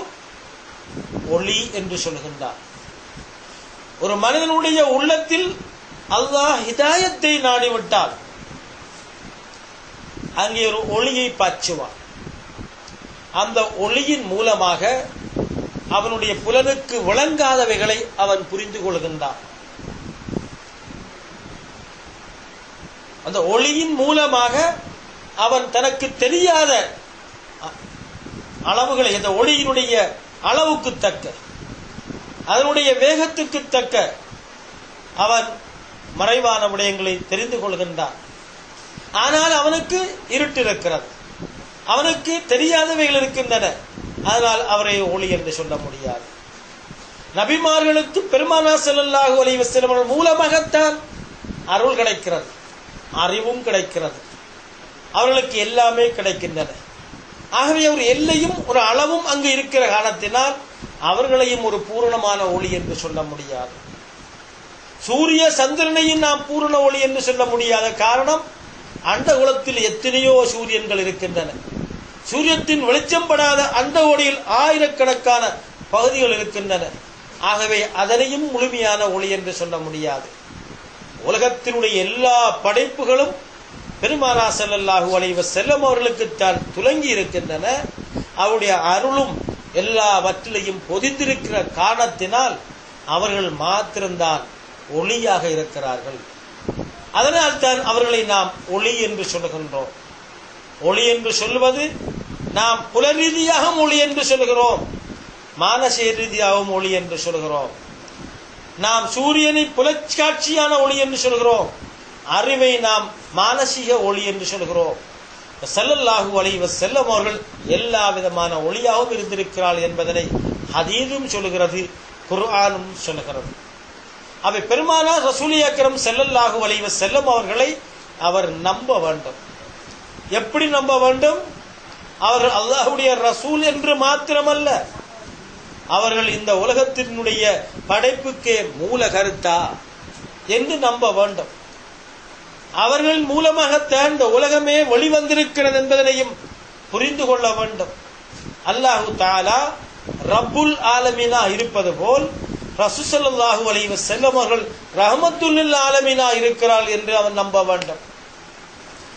ஒளி என்று சொல்கின்றார். ஒரு மனிதனுடைய உள்ளத்தில் அல்லாஹ் ஹிதாயத்தை நாடிவிட்டால் அங்கே ஒரு ஒளியை பாய்ச்சுவான். அந்த ஒளியின் மூலமாக அவனுடைய புலனுக்கு விளங்காதவைகளை அவன் புரிந்து கொள்கின்றான். அந்த ஒளியின் மூலமாக அவன் தனக்கு தெரியாத அளவுகளை, அந்த ஒளியினுடைய அளவுக்கு தக்க, அதனுடைய வேகத்துக்கு தக்க அவன் மறைவான விடயங்களை தெரிந்து கொள்கின்றான். ஆனால் அவனுக்கு இருட்டு இருக்கிறது, அவனுக்கு தெரியாதவைகள் இருக்கின்றன. அதனால் அவரை ஒளி என்று சொல்ல முடியாது. நபிமார்களுக்கு பெருமானார் ஸல்லல்லாஹு அலைஹி வஸல்லம் மூலமாகத்தான் அருள் கிடைக்கிறது, அறிவும் கிடைக்கிறது, அவர்களுக்கு எல்லாமே கிடைக்கின்றன. ஆகவே ஒரு எல்லையும் ஒரு அளவும் அங்கு இருக்கிற காரணத்தினால் அவர்களையும் ஒரு பூரணமான ஒளி என்று சொல்ல முடியாது. சூரிய சந்திரனையும் நாம் பூரண ஒளி என்று சொல்ல முடியாத காரணம், அண்ட குலத்தில் எத்தனையோ சூரியன்கள் இருக்கின்றன. சூரியத்தின் வெளிச்சம் படாத அண்ட ஒளியில் ஆயிரக்கணக்கான பகுதிகள் இருக்கின்றன. ஆகவே அதனையும் முழுமையான ஒளி என்று சொல்ல முடியாது. உலகத்தினுடைய எல்லா படைப்புகளும் பெருமானார் ஸல்லல்லாஹு அலைஹி வஸல்லம் அவர்களுக்குத்தான் துலங்கி இருக்கின்றன. அவருடைய அருளும் எல்லாவற்றிலையும் பொதிந்திருக்கிற காரணத்தினால் அவர்கள் மாத்திரம்தான் ஒளியாக இருக்கிறார்கள். அதனால் தான் அவர்களை நாம் ஒளி என்று சொல்லுகின்றோம். ஒளி என்று சொல்வது நாம் புல ரீதியாகவும் ஒளி என்று சொல்கிறோம், மானசீக ரீதியாகவும் ஒளி என்று சொல்கிறோம். நாம் சூரியனை புலக்காட்சியான ஒளி என்று சொல்கிறோம், அறிவை நாம் மானசீக ஒளி என்று சொல்கிறோம். ஸல்லல்லாஹு அலைஹி வஸல்லம் அவர்கள் எல்லா விதமான ஒளியாகவும் இருந்திருக்கிறார் என்பதனை ஹதீஸும் சொல்கிறது, குர்ஆனும் சொல்கிறது. அவை பெருமானார் ரசூல் அக்ரம் ஸல்லல்லாஹு அலைஹி வஸல்லம் அவர்களை அவர் நம்ப வேண்டும். எப்படி நம்ப வேண்டும்? அவர்கள் அல்லாஹ்வுடைய ரசூல் என்று மாத்திரமல்ல, அவர்கள் இந்த உலகத்தினுடைய படைப்புக்கே மூல கருத்தா என்று நம்ப வேண்டும். அவர்கள் மூலமாகத்தான் இந்த உலகமே வெளிவந்திருக்கிறது என்பதனையும் புரிந்து கொள்ள வேண்டும். அல்லாஹு தஆலா ரப்புல் ஆலமீனா இருப்பது போல் ரசூல் ஸல்லல்லாஹு அலைஹி வஸல்லம் அவர்கள் ரஹ்மத்துல் லில் ஆலமீனா இருக்கிறார் என்று அவன் நம்ப வேண்டும்.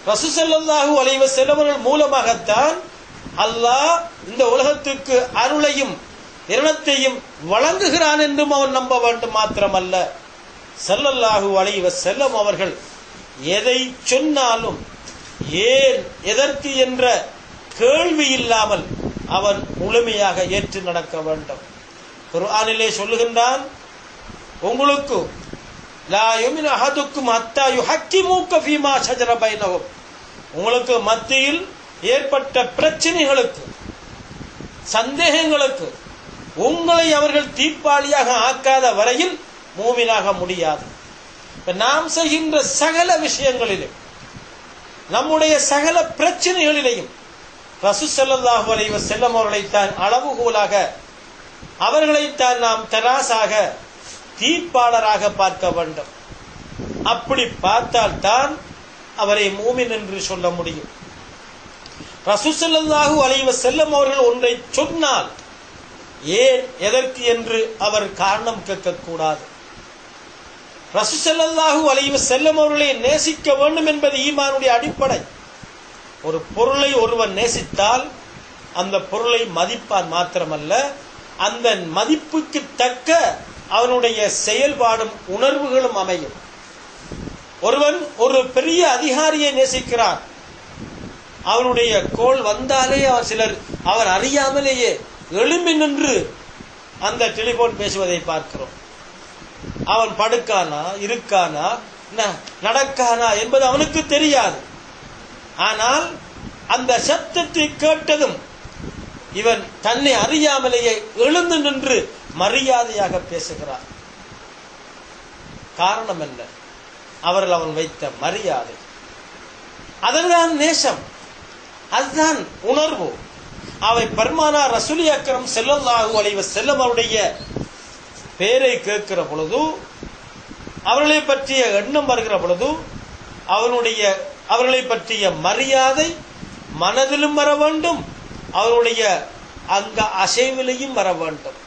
ரசூல் ஸல்லல்லாஹு அலைஹி வஸல்லம் அவர்கள் மூலமாகத்தான் அல்லாஹ் இந்த உலகத்துக்கு அருளையும் இரணத்தையும் வழங்குகிறான் என்றும் அவன் நம்ப வேண்டும். மாத்திரமல்ல, ஸல்லல்லாஹு அலைஹி வஸல்லம் அவர்கள் எதை சொன்னாலும் ஏன் எதற்கு என்ற கேள்வி இல்லாமல் அவன் முழுமையாக ஏற்று நடக்க வேண்டும். குர்ஆனிலே சொல்லுகின்றான், உங்களுக்கு லா யுமினு அஹதுக்கும் ஹத்தா யுஹக்கிமூக ஃபீமா ஷஜர பைனஹும், உங்களுக்கு மத்தியில் ஏற்பட்ட பிரச்சனைகளுக்கு சந்தேகங்களுக்கு உங்களை அவர்கள் தீர்ப்பாளியாக ஆக்காத வரையில் மூமினாக முடியாது. நாம் செய்கின்ற சகல விஷயங்களிலும் நம்முடைய சகல பிரச்சனைகளிலேயும் ரசூல் ஸல்லல்லாஹு அலைஹி வஸல்லம் அவர்களைத்தான் அளவுகோலாக, அவர்களைத்தான் நாம் தராசாக தீர்ப்பாளராக பார்க்க வேண்டும். அப்படி பார்த்தால்தான் அவரை மூமின் என்று சொல்ல முடியும். ரசூல் ஸல்லல்லாஹு அலைஹி வஸல்லம் அவர்கள் ஒன்றை சொன்னால் ஏன் எதற்கு என்று அவர் காரணம் கேட்கக்கூடாது. ரசூல் ஸல்லல்லாஹு அலைஹி வஸல்லம் அவர்களை நேசிக்க வேண்டும் என்பது ஈமானுடைய அடிப்படை. ஒரு பொருளை ஒருவன் நேசித்தால் அந்த பொருளை மதிப்பான் மாத்திரமல்ல, அந்த மதிப்புக்கு தக்க அவனுடைய செயல்பாடும் உணர்வுகளும் அமையும். ஒருவன் ஒரு பெரிய அதிகாரியை நேசிக்கிறான், அவனுடைய கோல் வந்தாலே அவர் அறியாமலேயே எழும்பி நின்று அந்த டெலிபோன் பேசுவதை பார்க்கிறோம். அவன் படுக்கானா, இருக்கானா, நடக்கானா என்பது அவனுக்கு தெரியாது. ஆனால் அந்த சத்தத்தை கேட்டதும் இவன் தன்னை அறியாமலேயே எழுந்து நின்று மரியாதையாக பேசுகிறார். காரணம் என்ன? அவர்கள் அவன் வைத்த மரியாதை. அதுதான் நேசம், அதுதான் உணர்வு. அவை பெருமானார் ரசூல் அக்ரம் ஸல்லல்லாஹு அலைஹி வஸல்லம் அவருடைய பெயரை கேட்கிற பொழுது, அவர்களை பற்றிய எண்ணம் வருகிற பொழுது, அவர்களை பற்றிய மரியாதை மனதிலும் வர வேண்டும், அவருடைய அங்க அசைவிலையும் வர வேண்டும்.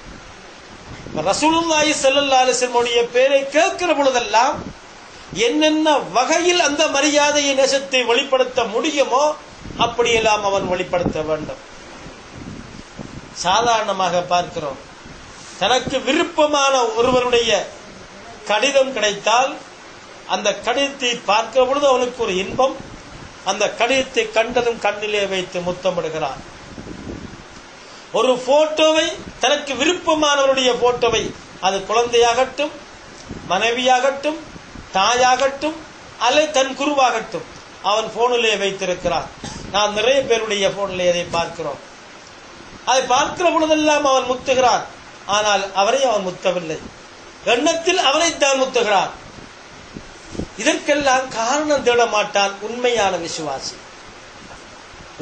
ரசூலுல்லாஹி ஸல்லல்லாஹு அலைஹி வஸல்லம் பெயரை கேட்கிற பொழுதெல்லாம் என்னென்ன வகையில் அந்த மரியாதையை நேசத்தை வெளிப்படுத்த முடியுமோ அப்படியெல்லாம் அவன் வெளிப்படுத்த வேண்டும். சாதாரணமாக பார்க்கிறோம், தனக்கு விருப்பமான ஒருவருடைய கடிதம் கிடைத்தால் அந்த கடிதத்தை பார்க்கிற பொழுது அவனுக்கு ஒரு இன்பம். அந்த கடிதத்தை கண்டதும் கண்ணிலே வைத்து முத்தமிடுகிறான். ஒரு போட்டோவை, தனக்கு விருப்பமானவருடைய போட்டோவை, அது குழந்தையாகட்டும், மனைவியாகட்டும், தாயாகட்டும், அல்லது தன் குருவாகட்டும், அவன் போனிலே வைத்திருக்கிறான். நான் நிறைய பேருடைய போனிலே அதை பார்க்கிறோம். அதை பார்க்கிற பொழுதெல்லாம் அவன் முத்துகிறான். ஆனால் அவரை அவன் முத்தவில்லை, எண்ணத்தில் அவனைத்தான் முத்துகிறான். இதற்கெல்லாம் காரணம் தேட மாட்டான் உண்மையான விசுவாசி.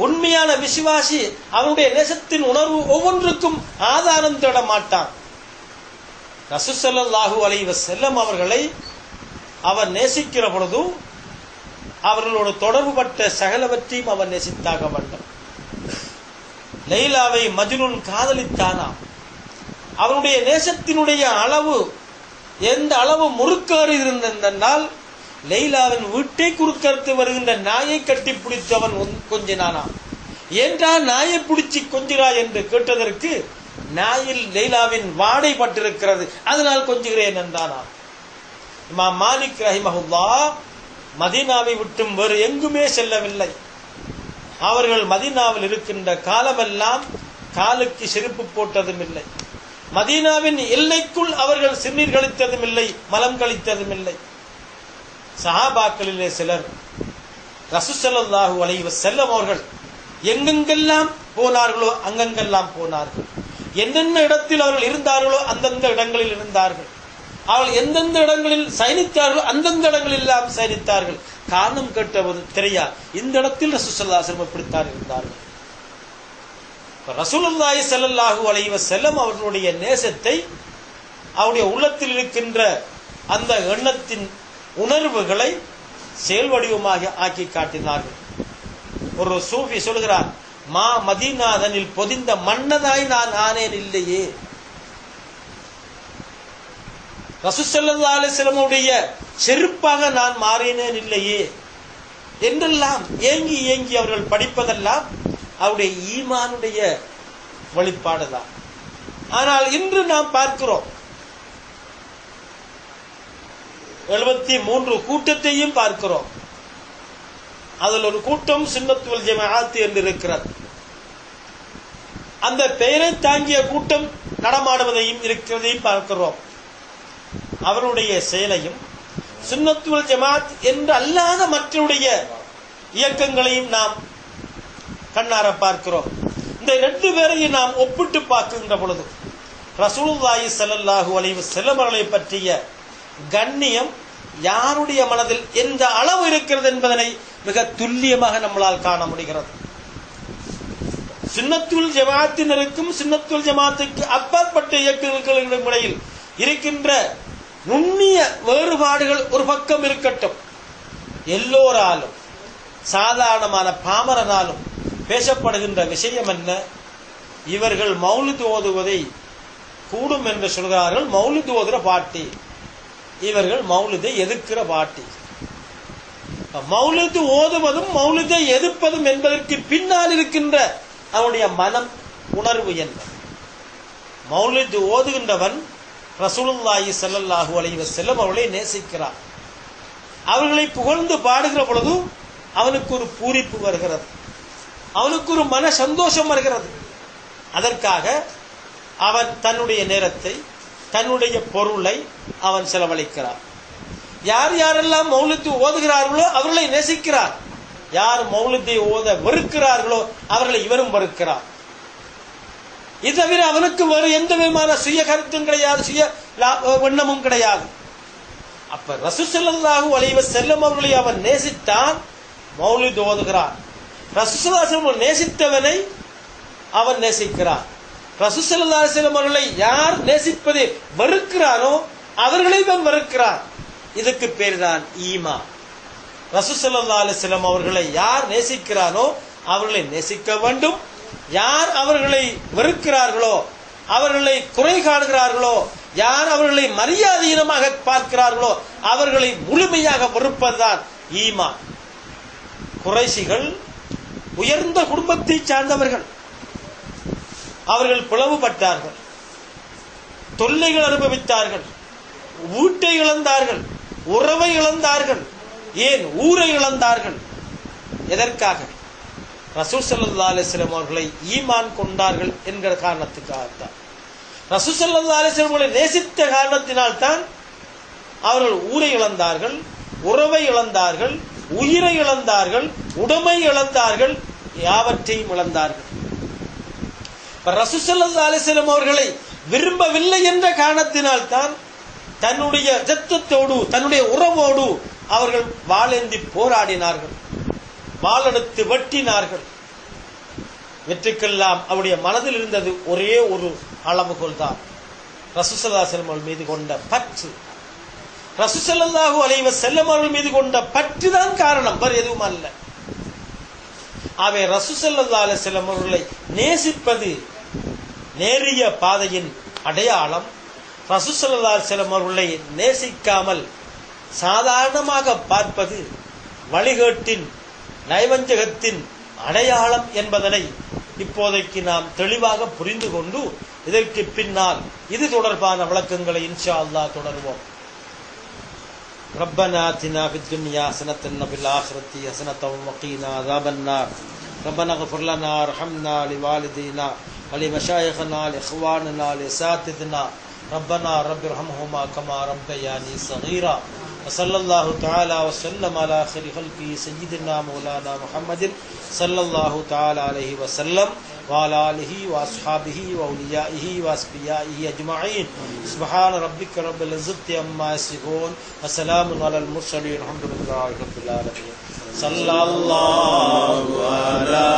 உண்மையான விசுவாசி அவனுடைய நேசத்தின் உணர்வு ஒவ்வொன்றுக்கும் ஆதாரம் தேட மாட்டான். ரசூல் ஸல்லல்லாஹு அலைஹி வஸல்லம் அவர்களை அவன் நேசிக்கிற பொழுது அவர்களோடு தொடர்புபட்ட சகலவற்றையும் அவன் நேசித்தாக வேண்டும். லைலாவை மஜ்னூன் காதலித்தானா, அவனுடைய நேசத்தினுடைய அளவு எந்த அளவு முறுக்காறு இருந்தென்றால், லைலாவின் வீட்டை குறுக்கறுத்து வருகின்ற நாயை கட்டி பிடித்து அவன் கொஞ்சினானா. ஏன்றா நாயை பிடிச்சி கொஞ்சிரா என்று கேட்டதற்கு, நாயில் லைலாவின் வாடை பட்டிருக்கிறது, அதனால் கொஞ்சுகிறேன் என்றானா. இமாம் மாலிக் ரஹிமஹுல்லாஹ் மதீனாவை விட்டும் வேறு எங்குமே செல்லவில்லை. அவர்கள் மதீனாவில் இருக்கின்ற காலமெல்லாம் காலுக்கு செருப்பு போட்டதும் இல்லை. மதீனாவின் எல்லைக்குள் அவர்கள் சிறுநீர் கழித்ததும் இல்லை, மலம் கழித்ததும் இல்லை. சஹாபாக்களிலே சிலர் ரசூல் ஸல்லல்லாஹு அலைஹி வஸல்லம் அவர்கள் எங்கெங்கெல்லாம் போனார்களோ அங்கெங்கெல்லாம் போனார்கள். என்னென்ன இடத்தில் அவர்கள் இருந்தார்களோ அந்தந்த இடங்களில் இருந்தார்கள். அவர்கள் எந்தெந்த இடங்களில் சயனித்தார்களோ அந்தந்த இடங்களில் எல்லாம் சயனித்தார்கள். காரணம் கேட்டபோது தெரியாது, இந்த இடத்தில் ரசூல் ஸல்லல்லாஹு அலைஹி வஸல்லம் இப்படித்தான் இருந்தார்கள். ரசூலுல்லாஹி ஸல்லல்லாஹு அலைஹி வஸல்லம் அவர்களுடைய நேசத்தை, அவருடைய உள்ளத்தில் இருக்கின்ற அந்த எண்ணத்தின் உணர்வுகளை செயல் வடிவமாக ஆக்கி காட்டினார்கள். ஒரு சூஃபி சொல்கிறார், மா மதீனாதனில் பொதிந்த மன்னதாய் நான் ஆனேன் இல்லையே. ரசூல் ஸல்லல்லாஹு அலைஹி வஸல்லம் உடைய செருப்பாக நான் மாறினேன் இல்லையே என்றெல்லாம் ஏங்கி ஏங்கி அவர்கள் படிப்பதெல்லாம் அவருடைய ஈமானுடைய வெளிப்பாடுதான். ஆனால் இன்று நாம் பார்க்கிறோம், 73 கூட்டத்தையும் பார்க்கிறோம். அதில் ஒரு கூட்டம் சுன்னத் வல் ஜமாஅத் என்று இருக்கிறது. அந்த பெயரை தாங்கிய கூட்டம் நடமாடுவதையும் இருக்கிறதையும் பார்க்கிறோம். அவருடைய செயலையும் சுன்னத் வல் ஜமாஅத் என்று அல்லாத மற்றடைய இயக்கங்களையும் நாம் கண்ணார பார்க்கிறோம். இந்த 2 பேரையும் நாம் ஒப்பிட்டு பார்க்கின்ற பொழுது ரசூலுல்லாஹி ஸல்லல்லாஹு அலைஹி வஸல்லம் அவர்களை பற்றிய கண்ணியம் யாருடைய மனதில் எந்த அளவு இருக்கிறது என்பதனை மிக துல்லியமாக நம்மளால் காண முடிகிறது. சுன்னத்துல் ஜமாஅத்தினருக்கும் சுன்னத்துல் ஜமாஅத்துக்கு அப்பாற்பட்ட இயக்கங்களுக்கும் இடையில் இருக்கின்ற நுண்ணிய வேறுபாடுகள் ஒரு பக்கம் இருக்கட்டும், எல்லோராலும் சாதாரணமான பாமரனாலும் பேசப்படுகின்ற விஷயம் என்ன? இவர்கள் மௌலித் ஓதுவதை கூடும் என்று சொல்கிறார்கள். மௌலித் ஓதுற பாட்டி இவர்கள் மௌலிதை எதிர்க்கிற பாட்டி. மௌலிது ஓதுவதும் மௌலிதை எதிர்ப்பதும் என்பதற்கு பின்னால் இருக்கின்ற அவனுடைய மனம் உணர்வு என்ன? மௌலிது ஓதுகின்றவன் ரசூலுல்லாஹி ஸல்லல்லாஹு அலைஹி வஸல்லம் அவர்களை நேசிக்கிறான். அவர்களை புகழ்ந்து பாடுகிற பொழுது அவனுக்கு ஒரு பூரிப்பு வருகிறது, அவனுக்கு ஒரு மன சந்தோஷம் வருகிறது. அதற்காக அவன் தன்னுடைய நேரத்தை, தன்னுடைய பொருளை அவன் செலவழிக்கிறான். யார் யாரெல்லாம் மௌலிது ஓதுகிறார்களோ அவர்களை நேசிக்கிறார். யார் மௌலிதை ஓத வெறுக்கிறார்களோ அவர்களை இவரும் வெறுக்கிறார். இது தவிர அவனுக்கு வேறு எந்த விதமான சுய கருத்தும் கிடையாது, சுய எண்ணமும் கிடையாது. அப்ப ரசூல் ஸல்லல்லாஹு அலைஹி வஸல்லம் அவர்களை அவன் நேசித்தான், மௌலிது ஓதுகிறான். ரசூல் ஸல்லல்லாஹு அலைஹி வஸல்லம் நேசித்தவனை அவன் நேசிக்கிறான். ரசூல் ஸல்லல்லாஹு அலைஹி வஸல்லம் அவர்களை யார் நேசிப்பதை வெறுக்கிறானோ அவர்களை இவன் வெறுக்கிறான். இதுக்கு பேர் தான் ஈமான். ரசூல் ஸல்லல்லாஹு அலைஹி வஸல்லம் அவர்களை யார் நேசிக்கிறானோ அவர்களை நேசிக்க வேண்டும். யார் அவர்களை வெறுக்கிறார்களோ, அவர்களை குறை காணுகிறார்களோ, யார் அவர்களை மரியாதையினமாக பார்க்கிறார்களோ அவர்களை முழுமையாக வெறுப்பதுதான் ஈமான். குறைஷிகள் உயர்ந்த குடும்பத்தை சார்ந்தவர்கள். அவர்கள் பிளவுபட்டார்கள், தொல்லைகள் அனுபவித்தார்கள், வீட்டை இழந்தார்கள், உறவை இழந்தார்கள், ஏன் ஊரை இழந்தார்கள். எதற்காக? ரசூல் ஸல்லல்லாஹு அலைஹி வஸல்லம் அவர்களை ஈமான் கொண்டார்கள் என்கிற காரணத்துக்காகத்தான். ரசூல் ஸல்லல்லாஹு அலைஹி வஸல்லம் அவர்களை நேசித்த காரணத்தினால் தான் அவர்கள் ஊரை இழந்தார்கள், உறவை இழந்தார்கள், உயிரை இழந்தார்கள், உடைமை இழந்தார்கள், யாவற்றையும் இழந்தார்கள். ரசூல் ஸல்லல்லாஹு அலைஹி வஸல்லம் அவர்களை விரும்பவில்லை என்ற காரணத்தினால் தான் தன்னுடைய இரத்தத்தோடு, தன்னுடைய உறவோடு அவர்கள் வாளேந்தி போராடினார்கள், வாளெடுத்து வெட்டினார்கள். வெற்றிக்கெல்லாம் அவருடைய மனதில் இருந்தது ஒரே ஒரு அளவுகோல் தான், ரசூல் ஸல்லல்லாஹு அலைஹி வஸல்லம் அவர்கள் மீது கொண்ட பற்று. ரசூல் ஸல்லல்லாஹு அலைஹி வஸல்லம் அவர்கள் மீது கொண்ட பற்று தான் காரணம், வேறு எதுவும் அல்ல. ஆகவே ரசூல் ஸல்லல்லாஹு அலைஹி வஸல்லம் அவர்களை நேசிப்பது நேரிய பாதையின் அடையாளம். ரசூல் ஸல்லல்லாஹு அலைஹி வஸல்லம் அவர்களை நேசிக்காமல் சாதாரணமாக பார்ப்பது வழிகேட்டின், நைவஞ்சகத்தின் அடையாளம் என்பதனை இப்போதைக்கு நாம் தெளிவாக புரிந்து கொண்டு இதற்கு பின்னால் இது தொடர்பான விளக்கங்களை இன்ஷா அல்லாஹ் தொடர்வோம். ربنا آتنا في الدنيا حسنة وفي الآخرة حسنة وقنا عذاب النار. ربنا اغفر لنا وارحمنا لوالدينا ولمشايخنا لإخواننا لأساتذتنا. ربنا رب ارحمهما كما ربياني صغيرا. وصلى الله تعالى وسلم على خير خلقه سيدنا مولانا محمد صلى الله تعالى عليه وسلم وعلى آله وأصحابه وأوليائه وأصفيائه أجمعين. سبحان ربك رب العزة عما يصفون وسلام على المرسلين الحمد لله رب العالمين. صلى الله على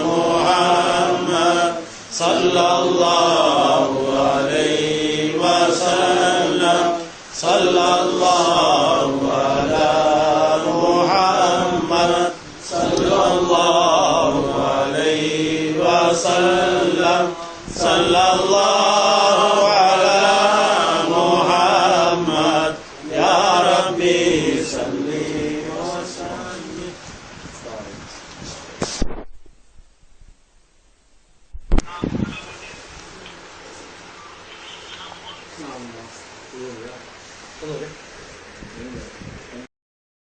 محمد صلى الله عليه وسلم. صلى الله على محمد صلى الله عليه وسلم.